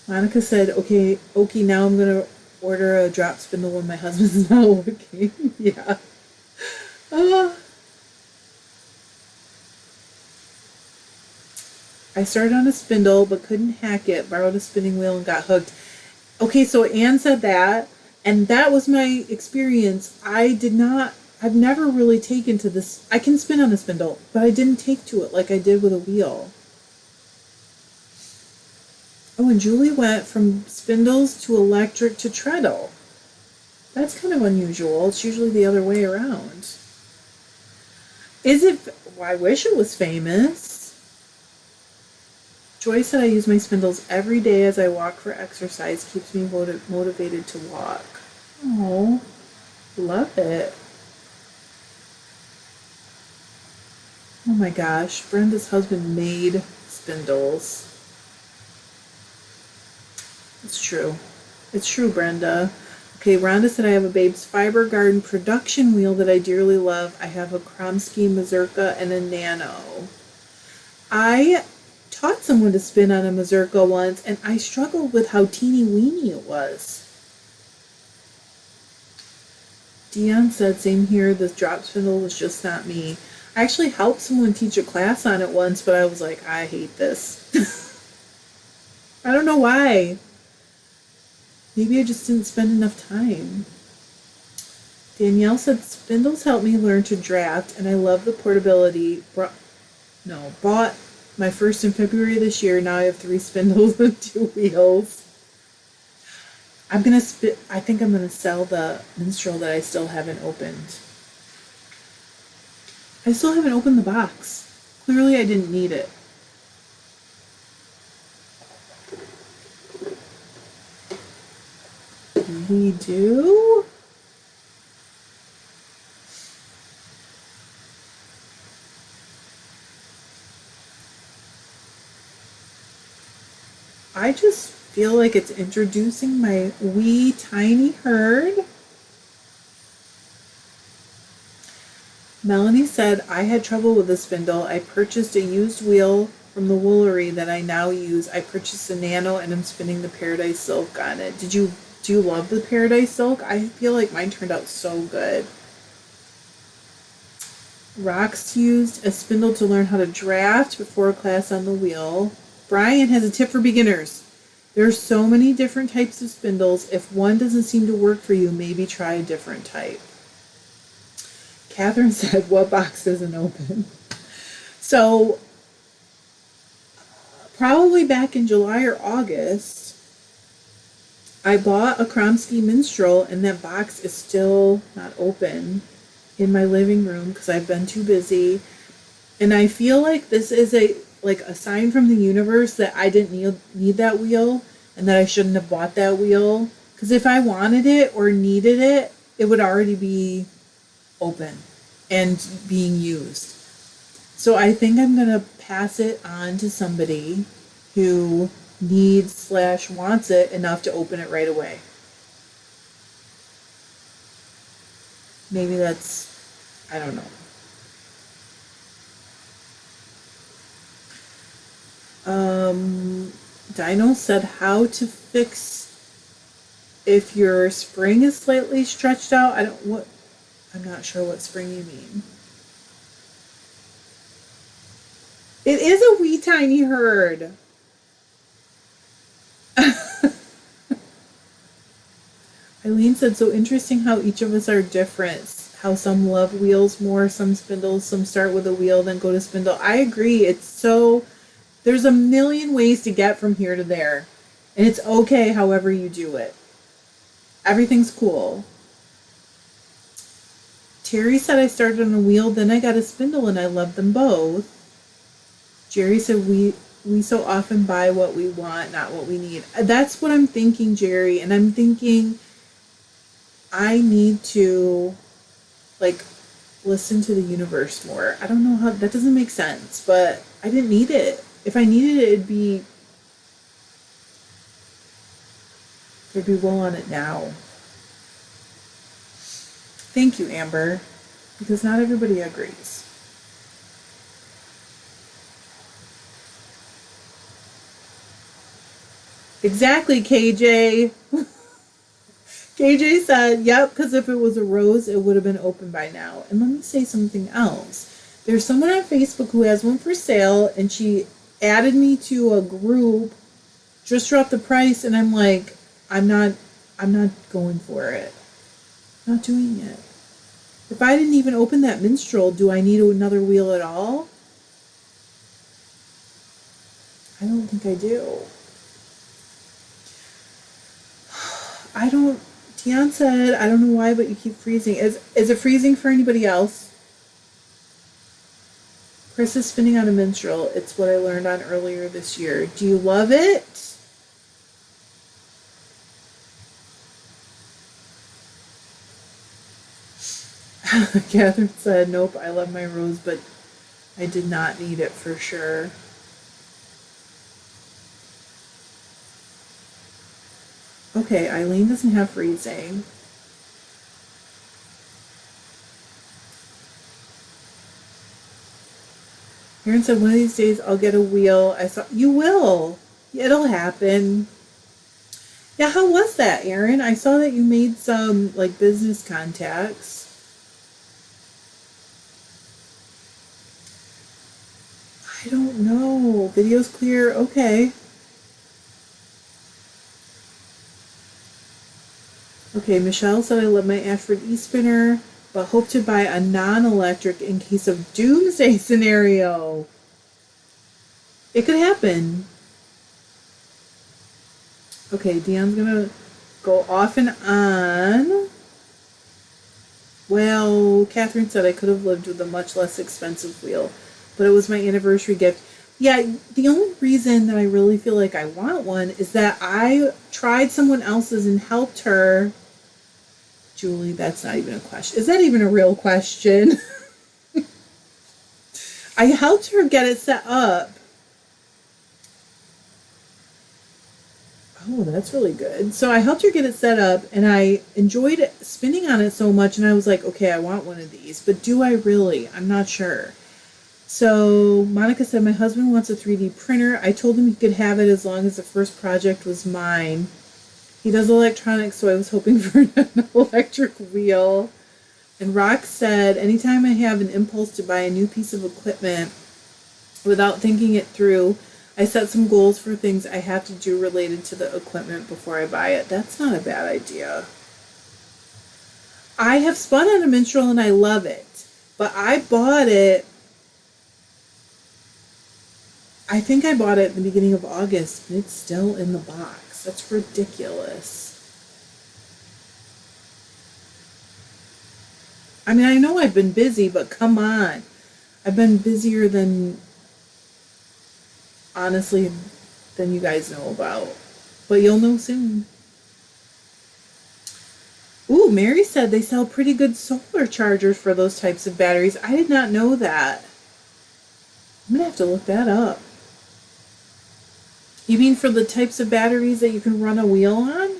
Monica said, okay, now I'm going to order a drop spindle when my husband's not working. Yeah. I started on a spindle but couldn't hack it, borrowed a spinning wheel and got hooked. Okay, so Anne said that, and that was my experience. I've never really taken to this. I can spin on a spindle, but I didn't take to it like I did with a wheel. Oh, and Julie went from spindles to electric to treadle. That's kind of unusual. It's usually the other way around. Is it? Well, I wish it was famous. Joy said, I use my spindles every day as I walk for exercise. Keeps me motivated to walk. Oh, love it. Oh my gosh, Brenda's husband made spindles. It's true. It's true, Brenda. Okay, Rhonda said I have a Babes Fiber Garden production wheel that I dearly love. I have a Kromsky Mazurka and a Nano. I taught someone to spin on a Mazurka once, and I struggled with how teeny weeny it was. Dion said, same here, this drop spindle was just not me. I actually helped someone teach a class on it once, but I was like, I hate this. I don't know why. Maybe I just didn't spend enough time. Danielle said, spindles help me learn to draft, and I love the portability. Bought my first in February this year. Now I have 3 spindles and 2 wheels. I think I'm gonna sell the Minstrel that I still haven't opened. I still haven't opened the box. Clearly I didn't need it. We do? I just feel like it's introducing my wee tiny herd. Melanie said, I had trouble with the spindle. I purchased a used wheel from the Woolery that I now use. I purchased a Nano and I'm spinning the Paradise Silk on it. Do you love the Paradise Silk? I feel like mine turned out so good. Rox used a spindle to learn how to draft before a class on the wheel. Brian has a tip for beginners. There are so many different types of spindles. If one doesn't seem to work for you, maybe try a different type. Catherine said, what box isn't open? So, probably back in July or August, I bought a Kromsky Minstrel, and that box is still not open in my living room because I've been too busy. And I feel like this is a sign from the universe that I didn't need that wheel and that I shouldn't have bought that wheel. Because if I wanted it or needed it, it would already be open and being used. So I think I'm going to pass it on to somebody who needs/wants it enough to open it right away. Maybe that's, I don't know. Dino said how to fix if your spring is slightly stretched out. I'm not sure what spring you mean. It is a wee tiny herd. Eileen said, so interesting how each of us are different. How some love wheels more, some spindles, some start with a wheel, then go to spindle. I agree. There's a million ways to get from here to there. And it's okay however you do it. Everything's cool. Terry said I started on a wheel, then I got a spindle, and I love them both. Jerry said we so often buy what we want, not what we need. That's what I'm thinking, Jerry. And I'm thinking I need to listen to the universe more. I don't know how that doesn't make sense, but I didn't need it. If I needed it, there'd be wool on it now. Thank you, Amber, because not everybody agrees. Exactly, KJ. KJ said, yep, because if it was a rose, it would have been open by now. And let me say something else. There's someone on Facebook who has one for sale, and she added me to a group, just dropped the price, and I'm like, I'm not going for it. Not doing it. If I didn't even open that Minstrel, do I need another wheel at all? I don't think I do. Tian said, I don't know why, but you keep freezing. Is it freezing for anybody else? Chris is spinning on a Minstrel. It's what I learned on earlier this year. Do you love it? Catherine said, nope, I love my rose, but I did not need it for sure. Okay, Eileen doesn't have freezing. Aaron said, one of these days I'll get a wheel. I saw, you will. It'll happen. Yeah, how was that, Aaron? I saw that you made some like business contacts. I don't know. Video's clear. Okay. Okay, Michelle said I love my Ashford e-spinner, but hope to buy a non-electric in case of doomsday scenario. It could happen. Okay, Dion's gonna go off and on. Well, Catherine said I could have lived with a much less expensive wheel, but it was my anniversary gift. Yeah, the only reason that I really feel like I want one is that I tried someone else's and helped her. Julie, that's not even a question. Is that even a real question? I helped her get it set up. Oh, that's really good. So I helped her get it set up and I enjoyed spinning on it so much. And I was like, okay, I want one of these. But do I really? I'm not sure. So Monica said, my husband wants a 3D printer. I told him he could have it as long as the first project was mine. He does electronics, so I was hoping for an electric wheel. And Rock said, anytime I have an impulse to buy a new piece of equipment without thinking it through, I set some goals for things I have to do related to the equipment before I buy it. That's not a bad idea. I have spun on a minstrel and I love it. But I bought it, I think I bought it at the beginning of August and it's still in the box. That's ridiculous. I mean, I know I've been busy, but come on. I've been busier than, honestly, than you guys know about. But you'll know soon. Ooh, Mary said they sell pretty good solar chargers for those types of batteries. I did not know that. I'm going to have to look that up. You mean for the types of batteries that you can run a wheel on?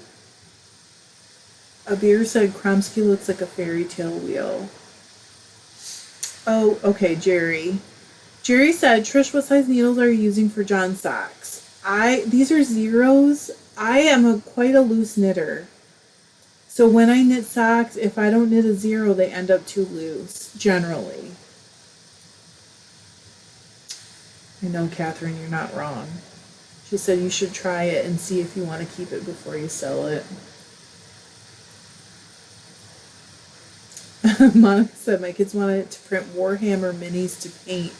Abir said Kromsky looks like a fairy tale wheel. Oh, okay, Jerry. Jerry said, Trish, what size needles are you using for John's socks? These are zeros. I am quite a loose knitter. So when I knit socks, if I don't knit a zero, they end up too loose, generally. I know, Catherine, you're not wrong. She said you should try it and see if you want to keep it before you sell it. Monica said my kids wanted to print Warhammer minis to paint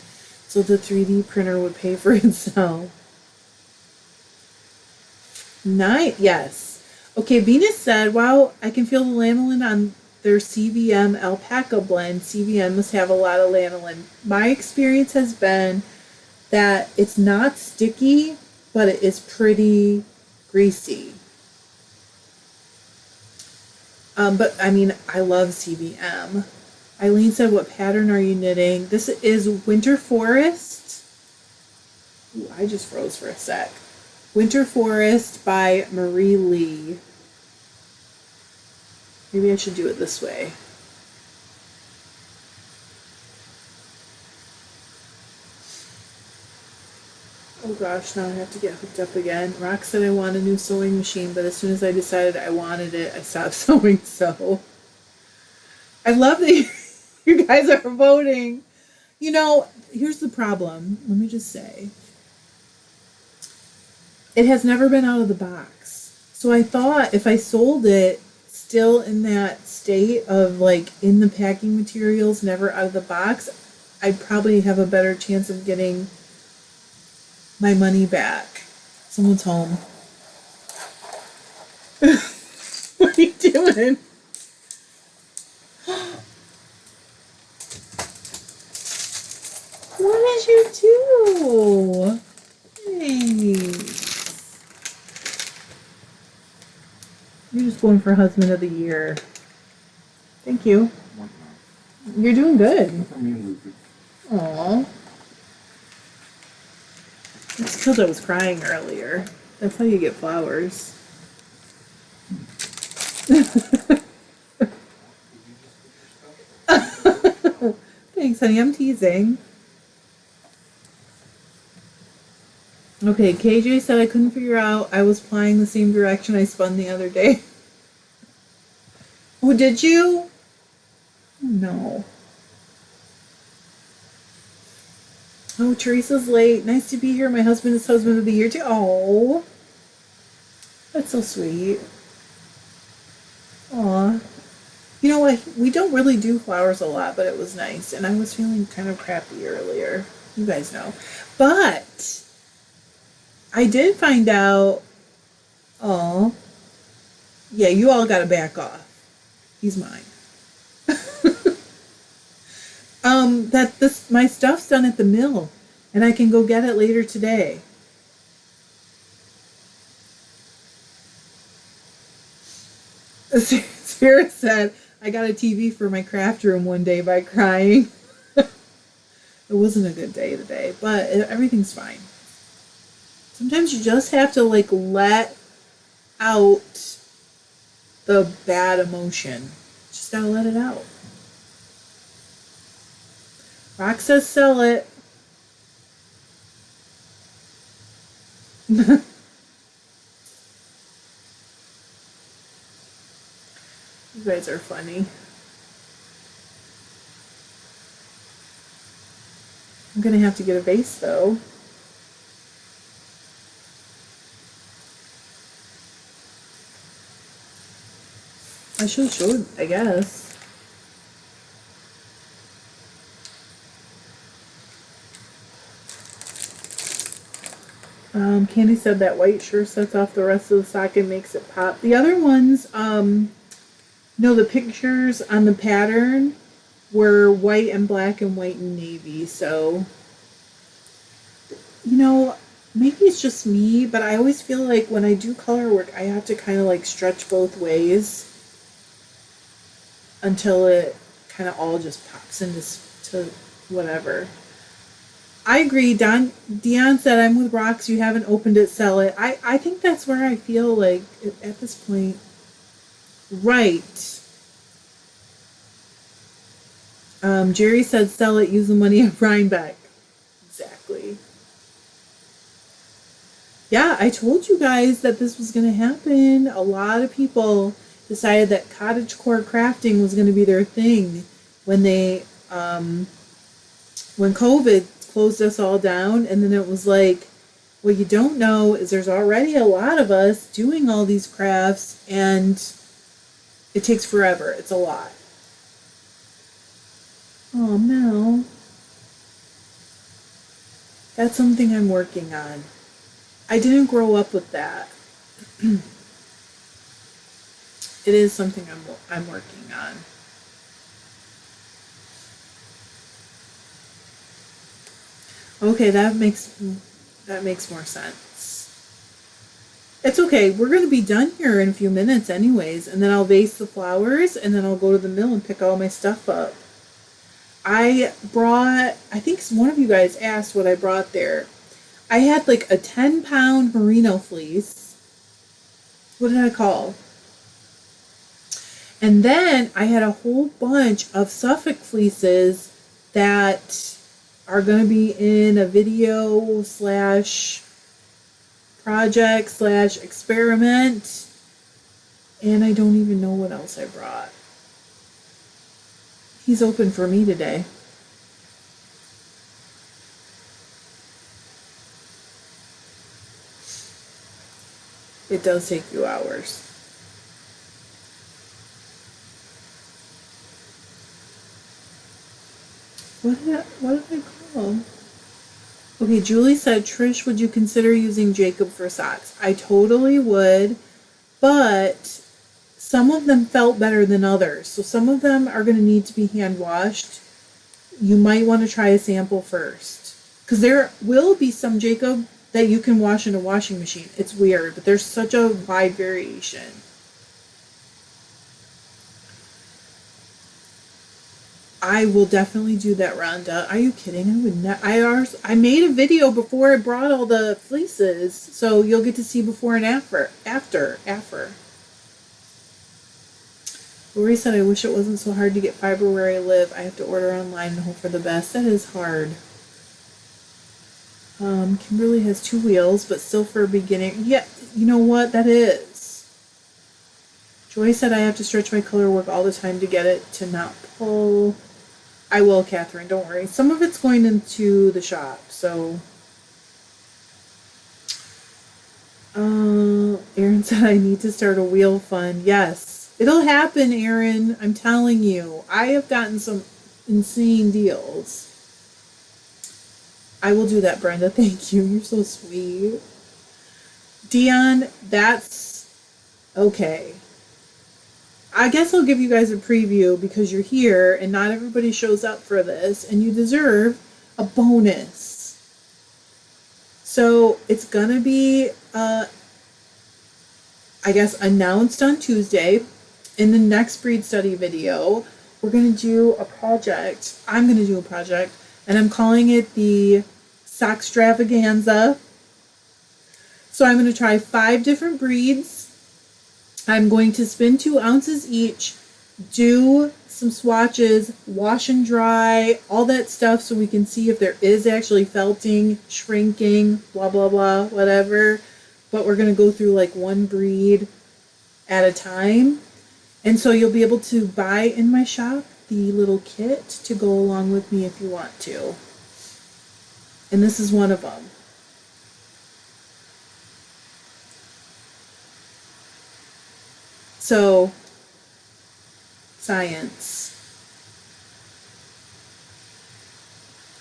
so the 3D printer would pay for itself. Nice. Yes. Okay, Venus said, wow, I can feel the lanolin on their CVM alpaca blend. CVM must have a lot of lanolin. My experience has been that it's not sticky, but it is pretty greasy. But I mean, I love CVM. Eileen said, what pattern are you knitting? This is Winter Forest. Ooh, I just froze for a sec. Winter Forest by Marie Lee. Maybe I should do it this way. Oh gosh, now I have to get hooked up again. Rock said I want a new sewing machine, but as soon as I decided I wanted it, I stopped sewing. So I love that you guys are voting. You know, here's the problem. Let me just say. It has never been out of the box. So I thought if I sold it still in that state of like in the packing materials, never out of the box, I'd probably have a better chance of getting my money back. Someone's home. What are you doing? What did you do? Hey. You're just going for husband of the year. Thank you. You're doing good. I mean, Aw. It's because I was crying earlier. That's how you get flowers. Thanks, honey. I'm teasing. Okay, KJ said I couldn't figure out I was flying the same direction I spun the other day. Oh, did you? Oh, no. Oh, Teresa's late. Nice to be here. My husband is husband of the year too. Oh, that's so sweet. Aw. You know what? We don't really do flowers a lot, but it was nice. And I was feeling kind of crappy earlier. You guys know. But I did find out. Oh, yeah, you all got to back off. He's mine. That this my stuff's done at the mill, and I can go get it later today. Sarah said I got a TV for my craft room one day by crying. It wasn't a good day today, but everything's fine. Sometimes you just have to like let out the bad emotion. Just gotta let it out. Rock says sell it. You guys are funny. I'm gonna have to get a vase though. I should have showed, I guess. Candy said that white sure sets off the rest of the sock and makes it pop. The other ones, no, the pictures on the pattern were white and black and white and navy. So, you know, maybe it's just me, but I always feel like when I do color work, I have to kind of like stretch both ways until it kind of all just pops into to whatever. I agree. Dion said, I'm with Rocks. You haven't opened it, sell it. I think that's where I feel like at this point. Right. Jerry said, sell it, use the money at Rhinebeck. Exactly. Yeah, I told you guys that this was going to happen. A lot of people decided that cottagecore crafting was going to be their thing when they, when COVID closed us all down, and then it was like, what you don't know is there's already a lot of us doing all these crafts, and it takes forever. It's a lot. Oh, Mel. That's something I'm working on. I didn't grow up with that. It is something I'm working on. Okay, that makes more sense. It's okay. We're going to be done here in a few minutes anyways, and then I'll vase the flowers, and then I'll go to the mill and pick all my stuff up. I think one of you guys asked what I brought there. I had like a 10-pound merino fleece. What did I call? And then I had a whole bunch of Suffolk fleeces that are going to be in a video / project / experiment. And I don't even know what else I brought. He's open for me today. It does take you hours. What did I call? Okay, Julie said, Trish, would you consider using Jacob for socks? I totally would, but some of them felt better than others. So some of them are going to need to be hand washed. You might want to try a sample first. Because there will be some Jacob that you can wash in a washing machine. It's weird, but there's such a wide variation. I will definitely do that, Rhonda. Are you kidding? I would not. I made a video before I brought all the fleeces, so you'll get to see before and after. After. Lori said, "I wish it wasn't so hard to get fiber where I live. I have to order online and hope for the best. That is hard." Kimberly has 2 wheels, but still for a beginner. Yeah, you know what? That is. Joy said, "I have to stretch my color work all the time to get it to not pull." I will, Catherine. Don't worry. Some of it's going into the shop, so. Aaron said, "I need to start a wheel fund." Yes, it'll happen, Aaron. I'm telling you. I have gotten some insane deals. I will do that, Brenda. Thank you. You're so sweet. Dion, that's okay. I guess I'll give you guys a preview because you're here and not everybody shows up for this, and you deserve a bonus. So it's gonna be, I guess, announced on Tuesday. In the next breed study video, we're gonna do a project. I'm gonna do a project, and I'm calling it the Sockstravaganza. So I'm gonna try 5 different breeds. I'm going to spin 2 ounces each, do some swatches, wash and dry, all that stuff so we can see if there is actually felting, shrinking, blah, blah, blah, whatever. But we're going to go through like 1 breed at a time. And so you'll be able to buy in my shop the little kit to go along with me if you want to. And this is one of them. So, science.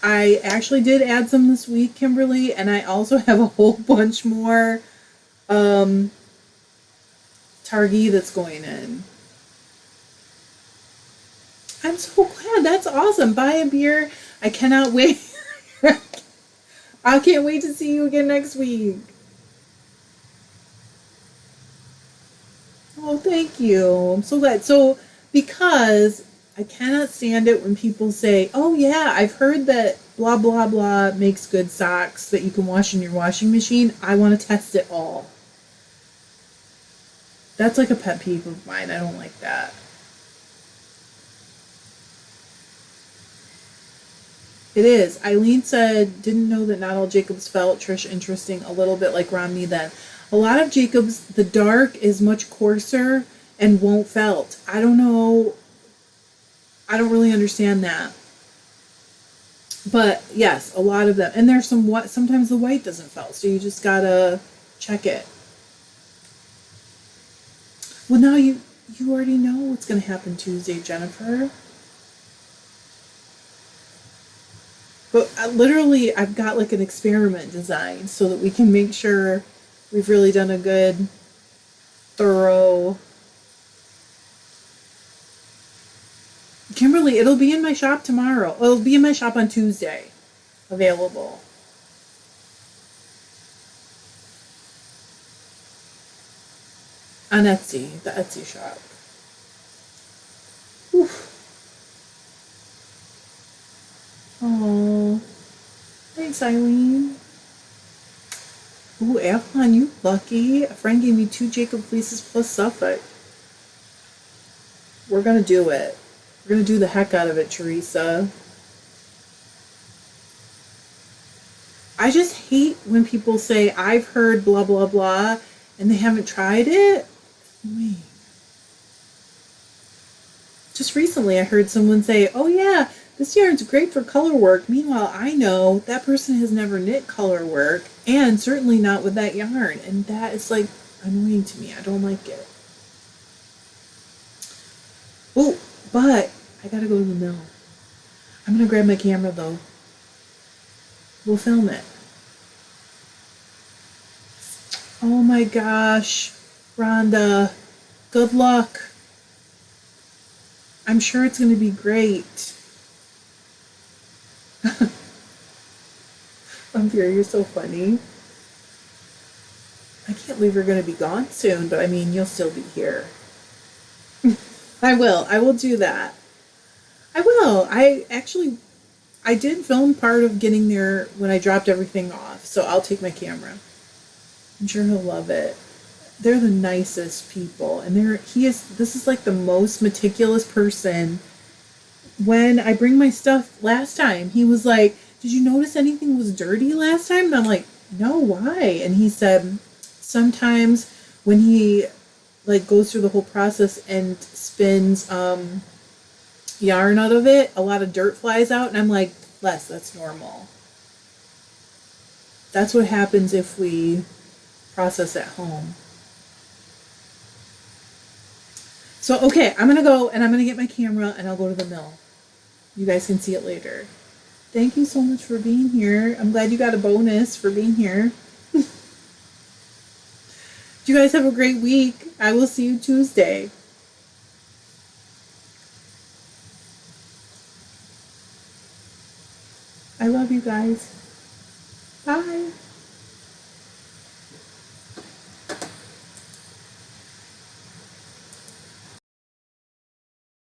I actually did add some this week, Kimberly, and I also have a whole bunch more Targhee that's going in. I'm so glad. That's awesome. Buy a beer. I cannot wait. I can't wait to see you again next week. Oh, thank you. I'm so glad. So, because I cannot stand it when people say, "Oh, yeah, I've heard that blah, blah, blah makes good socks that you can wash in your washing machine." I want to test it all. That's like a pet peeve of mine. I don't like that. It is. Eileen said, "Didn't know that not all Jacobs felt." Trish, interesting. A little bit like Romney then. A lot of Jacobs, the dark is much coarser and won't felt. I don't know. I don't really understand that. But yes, a lot of them. And there's some what sometimes the white doesn't felt, so you just gotta check it. Well, now you already know what's gonna happen Tuesday, Jennifer. But literally, I've got like an experiment design so that we can make sure we've really done a good, thorough. Kimberly, it'll be in my shop tomorrow. It'll be in my shop on Tuesday. Available. On Etsy, the Etsy shop. Oof. Oh, thanks, Eileen. Ooh, Avalon, you lucky. A friend gave me 2 Jacob fleeces plus Suffolk. We're gonna do it. We're gonna do the heck out of it, Teresa. I just hate when people say, "I've heard blah, blah, blah," and they haven't tried it. Wait. Just recently, I heard someone say, "Oh, yeah, this yarn's great for color work." Meanwhile, I know that person has never knit color work, and certainly not with that yarn. And that is like annoying to me. I don't like it. Oh, but I gotta go to the mill. I'm gonna grab my camera though. We'll film it. Oh my gosh, Rhonda, good luck. I'm sure it's gonna be great. Vampire, you're so funny. I can't believe you're going to be gone soon, but I mean, you'll still be here. I will do that. I will. I did film part of getting there when I dropped everything off, so I'll take my camera. I'm sure he'll love it. They're the nicest people, and this is like the most meticulous person. When I bring my stuff last time, he was like, "Did you notice anything was dirty last time?" And I'm like, "No, why?" And he said sometimes when he like goes through the whole process and spins yarn out of it, a lot of dirt flies out, and I'm like, "Les, that's normal. That's what happens if we process at home." So, okay, I'm going to go and I'm going to get my camera and I'll go to the mill. You guys can see it later. Thank you so much for being here. I'm glad you got a bonus for being here. You guys have a great week. I will see you Tuesday. I love you guys. Bye.